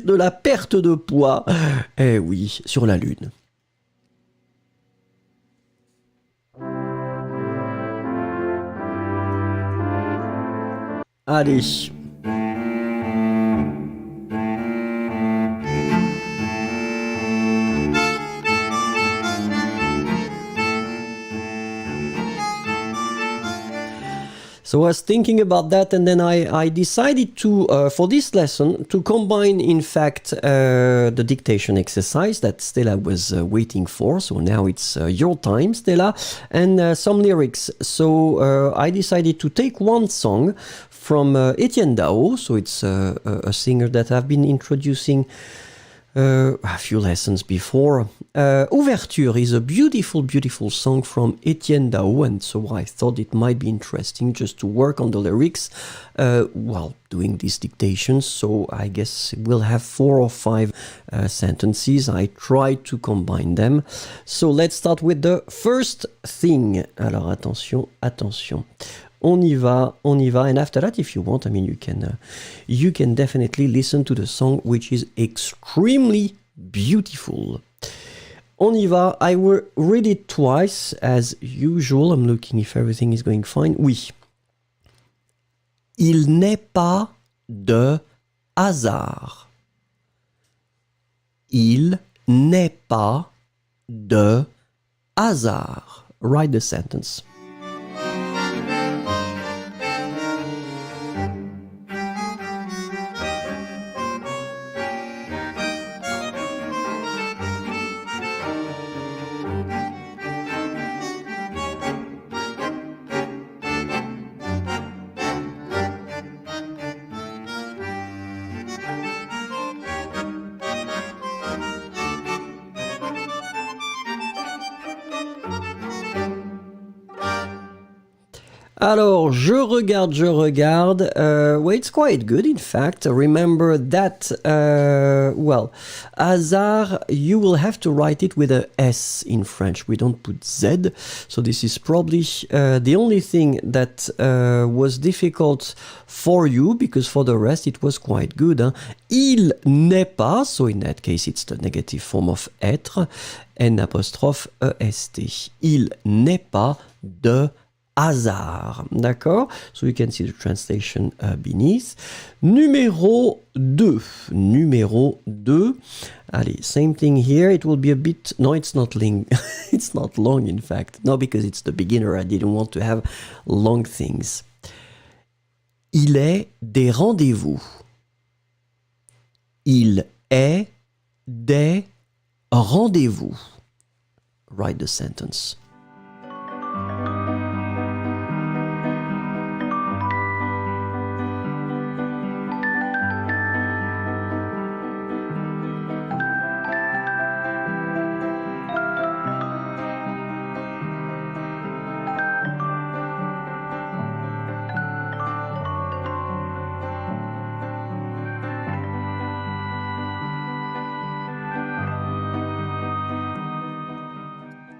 de la perte de poids. Eh oui, sur la Lune. Allez. So I was thinking about that, and then I decided to, for this lesson, to combine, in fact, the dictation exercise that Stella was waiting for. So now it's your time, Stella, and some lyrics. So I decided to take one song from Etienne Dao. So it's a singer that I've been introducing a few lessons before. Ouverture is a beautiful, beautiful song from Etienne Dao, and so I thought it might be interesting just to work on the lyrics while doing these dictations. So I guess we'll have 4 or 5 sentences. I tried to combine them. So let's start with the first thing. Alors attention, attention. On y va, and after that, if you want, I mean, you can definitely listen to the song, which is extremely beautiful. On y va, I will read it twice, as usual. I'm looking if everything is going fine. Oui. Il n'est pas de hasard. Il n'est pas de hasard. Write the sentence. Alors, je regarde. Well, it's quite good, in fact. Remember that, hasard, you will have to write it with a S in French. We don't put Z. So this is probably the only thing that was difficult for you, because for the rest, it was quite good. Hein? Il n'est pas, so in that case, it's the negative form of être, N apostrophe EST. Il n'est pas de hasard. D'accord? So you can see the translation beneath. Numéro 2. Allez, same thing here. It will be a bit... No, it's not long. It's not long, in fact. No, because it's the beginner. I didn't want to have long things. Il est des rendez-vous. Il est des rendez-vous. Write the sentence.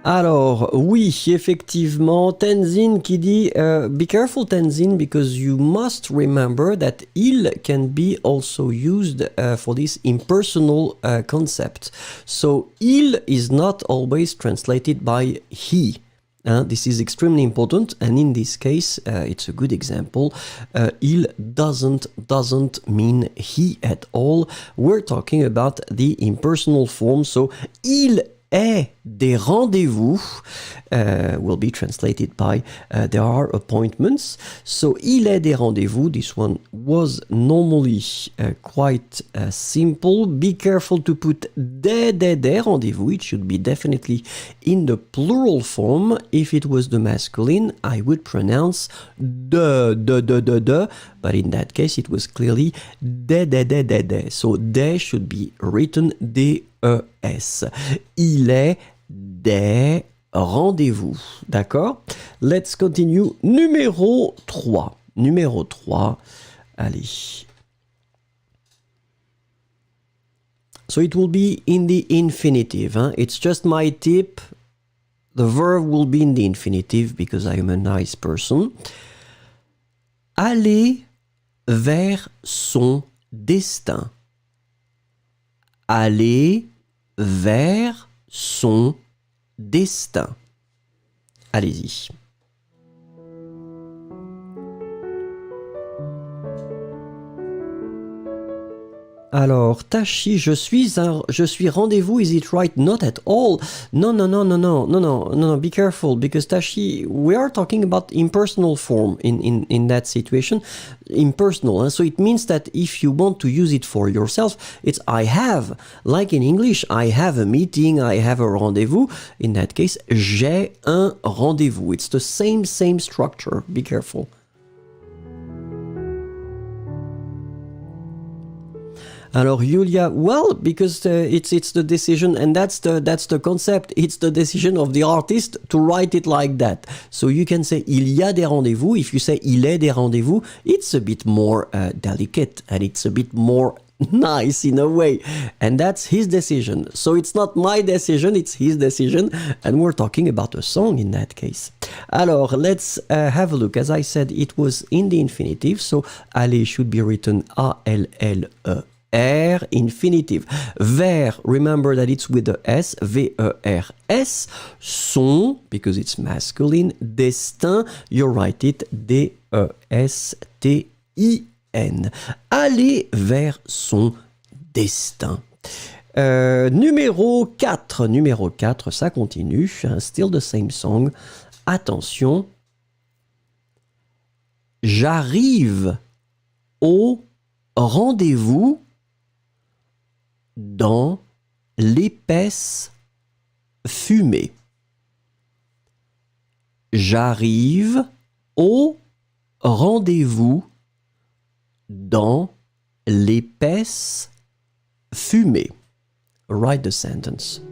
Alors, oui, effectivement, Tenzin qui dit be careful, Tenzin, because you must remember that il can be also used for this impersonal concept. So, il is not always translated by he. This is extremely important, and in this case, it's a good example. Il doesn't mean he at all. We're talking about the impersonal form, so il est des rendez-vous will be translated by there are appointments. So, il est des rendez-vous. This one was normally quite simple. Be careful to put des rendez-vous. It should be definitely in the plural form. If it was the masculine, I would pronounce de. But in that case, it was clearly des. So, des should be written D-E-S. Il est des rendez-vous. D'accord? Let's continue. Numéro 3. Allez. So it will be in the infinitive. Hein? It's just my tip. The verb will be in the infinitive because I am a nice person. Aller vers son destin. Aller vers son destin. Allez-y. Alors, Tashi, je suis rendez-vous, is it right? Not at all. No, be careful, because Tashi, we are talking about impersonal form in that situation. Impersonal, so it means that if you want to use it for yourself, it's I have. Like in English, I have a meeting, I have a rendezvous. In that case, j'ai un rendez-vous. It's the same structure. Be careful. Alors Julia, well, because it's the decision, and that's the concept. It's the decision of the artist to write it like that. So you can say il y a des rendez-vous. If you say il est des rendez-vous, it's a bit more delicate and it's a bit more nice in a way, and that's his decision. So it's not my decision, it's his decision, and we're talking about a song in that case. Alors, let's have a look. As I said, it was in the infinitive, so aller should be written A-L-L-E. R, infinitive. Vers, remember that it's with the S, V-E-R-S. Son, because it's masculine. Destin, you write it D-E-S-T-I-N. Aller vers son destin. Numéro 4, ça continue. Still the same song. Attention. J'arrive au rendez-vous dans l'épaisse fumée. J'arrive au rendez-vous dans l'épaisse fumée. Write the sentence.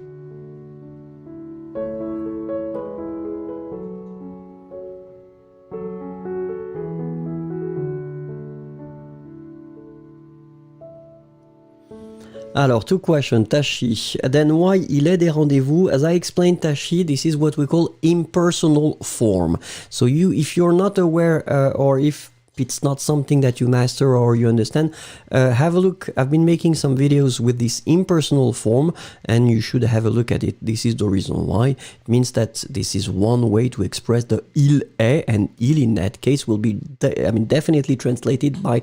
Alors, two questions, Tashi. Then why il est des rendezvous? As I explained, Tashi, this is what we call impersonal form. So if you're not aware or if it's not something that you master or you understand, have a look. I've been making some videos with this impersonal form and you should have a look at it. This is the reason why. It means that this is one way to express the il est, and il in that case will be definitely translated by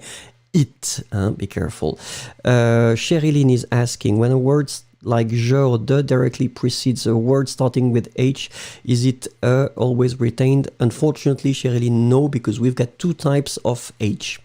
it. Be careful. Sherilyn is asking, when a word like je or de directly precedes a word starting with H, is it always retained? Unfortunately, Sherilyn, no, because we've got two types of H.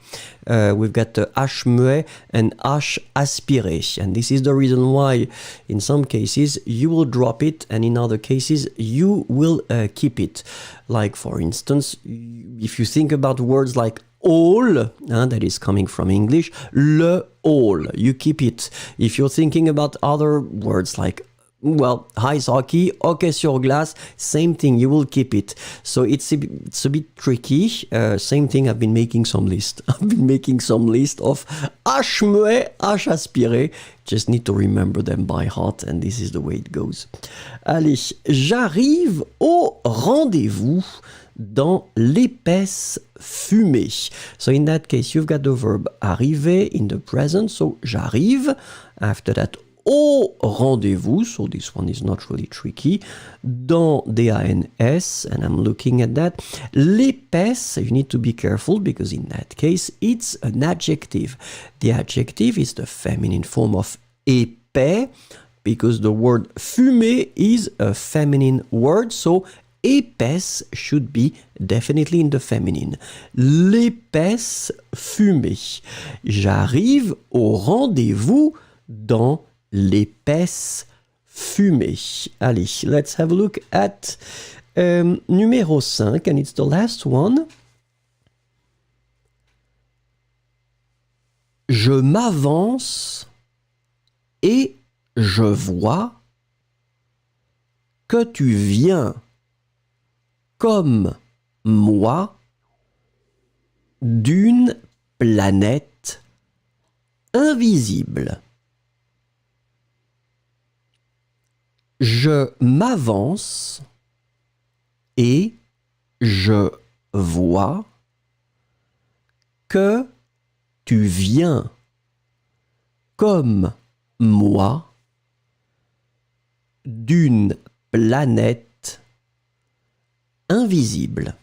We've got H muet and H aspiré. And this is the reason why in some cases you will drop it and in other cases you will keep it. Like for instance, if you think about words like all, that is coming from English, le all, you keep it. If you're thinking about other words like, well, ice hockey, hockey sur glace, same thing, you will keep it. So it's a bit tricky. Same thing, I've been making some list. I've been making some list of H muet, H aspiré. Just need to remember them by heart, and this is the way it goes. Allez, j'arrive au rendez-vous dans l'épaisse fumée. So in that case, you've got the verb arriver in the present. So j'arrive. After that, au rendez-vous. So this one is not really tricky. Dans D-A-N-S, and I'm looking at that. L'épaisse, you need to be careful because in that case, it's an adjective. The adjective is the feminine form of épais because the word fumer is a feminine word. So épaisse should be definitely in the feminine. L'épaisse fumée. J'arrive au rendez-vous dans l'épaisse fumée. Allez, let's have a look at numéro 5, and it's the last one. Je m'avance et je vois que tu viens comme moi d'une planète invisible. Je m'avance et je vois que tu viens comme moi d'une planète invisible.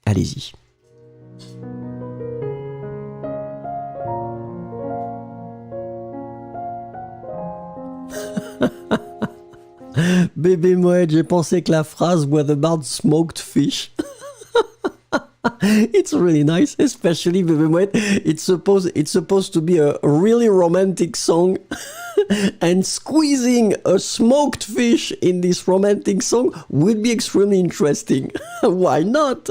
Allez-y. Bébé Moët, j'ai pensé que la phrase was about smoked fish. It's really nice, especially Bébé Moët. It's supposed to be a really romantic song. And squeezing a smoked fish in this romantic song would be extremely interesting. Why not?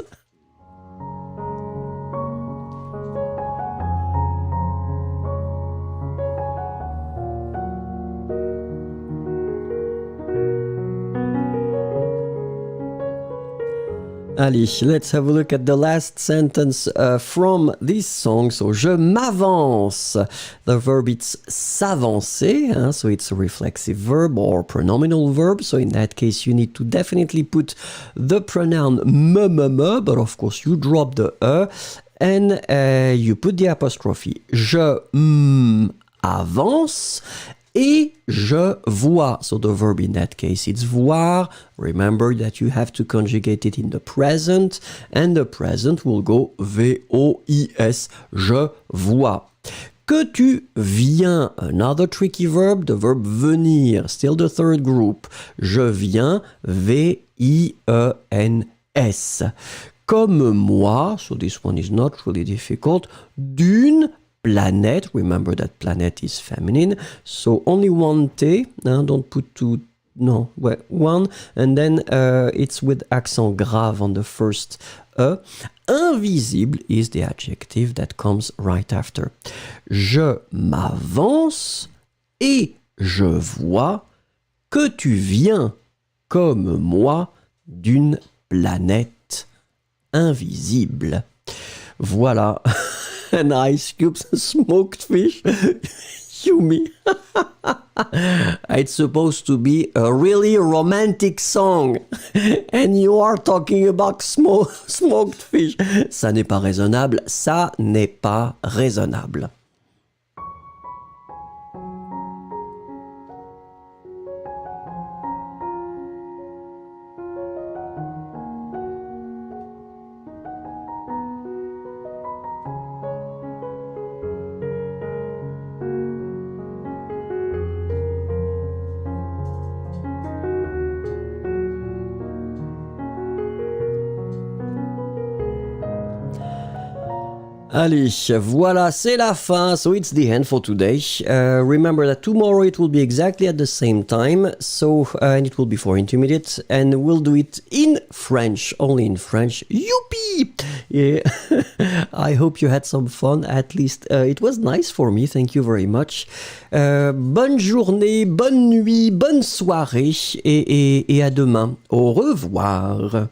Allez, let's have a look at the last sentence from this song. So, je m'avance. The verb is s'avancer, so it's a reflexive verb or pronominal verb. So in that case, you need to definitely put the pronoun me, but of course you drop the e and you put the apostrophe. Je m'avance. Et je vois. So the verb in that case, it's voir. Remember that you have to conjugate it in the present. And the present will go V-O-I-S. Je vois. Que tu viens. Another tricky verb, the verb venir. Still the third group. Je viens. V-I-E-N-S. Comme moi. So this one is not really difficult. D'une planète, remember that planet is feminine, so only one T, don't put two, no, well, one, and then it's with accent grave on the first E. Invisible is the adjective that comes right after. Je m'avance et je vois que tu viens comme moi d'une planète invisible. Voilà. And ice cubes, smoked fish. Yumi. It's supposed to be a really romantic song. And you are talking about smoked fish. Ça n'est pas raisonnable. Ça n'est pas raisonnable. Allez, voilà, c'est la fin. So it's the end for today. Remember that tomorrow it will be exactly at the same time. So, and it will be for intermediate. And we'll do it in French, only in French. Youpi! Yeah. I hope you had some fun. At least it was nice for me. Thank you very much. Bonne journée, bonne nuit, bonne soirée. Et à demain. Au revoir.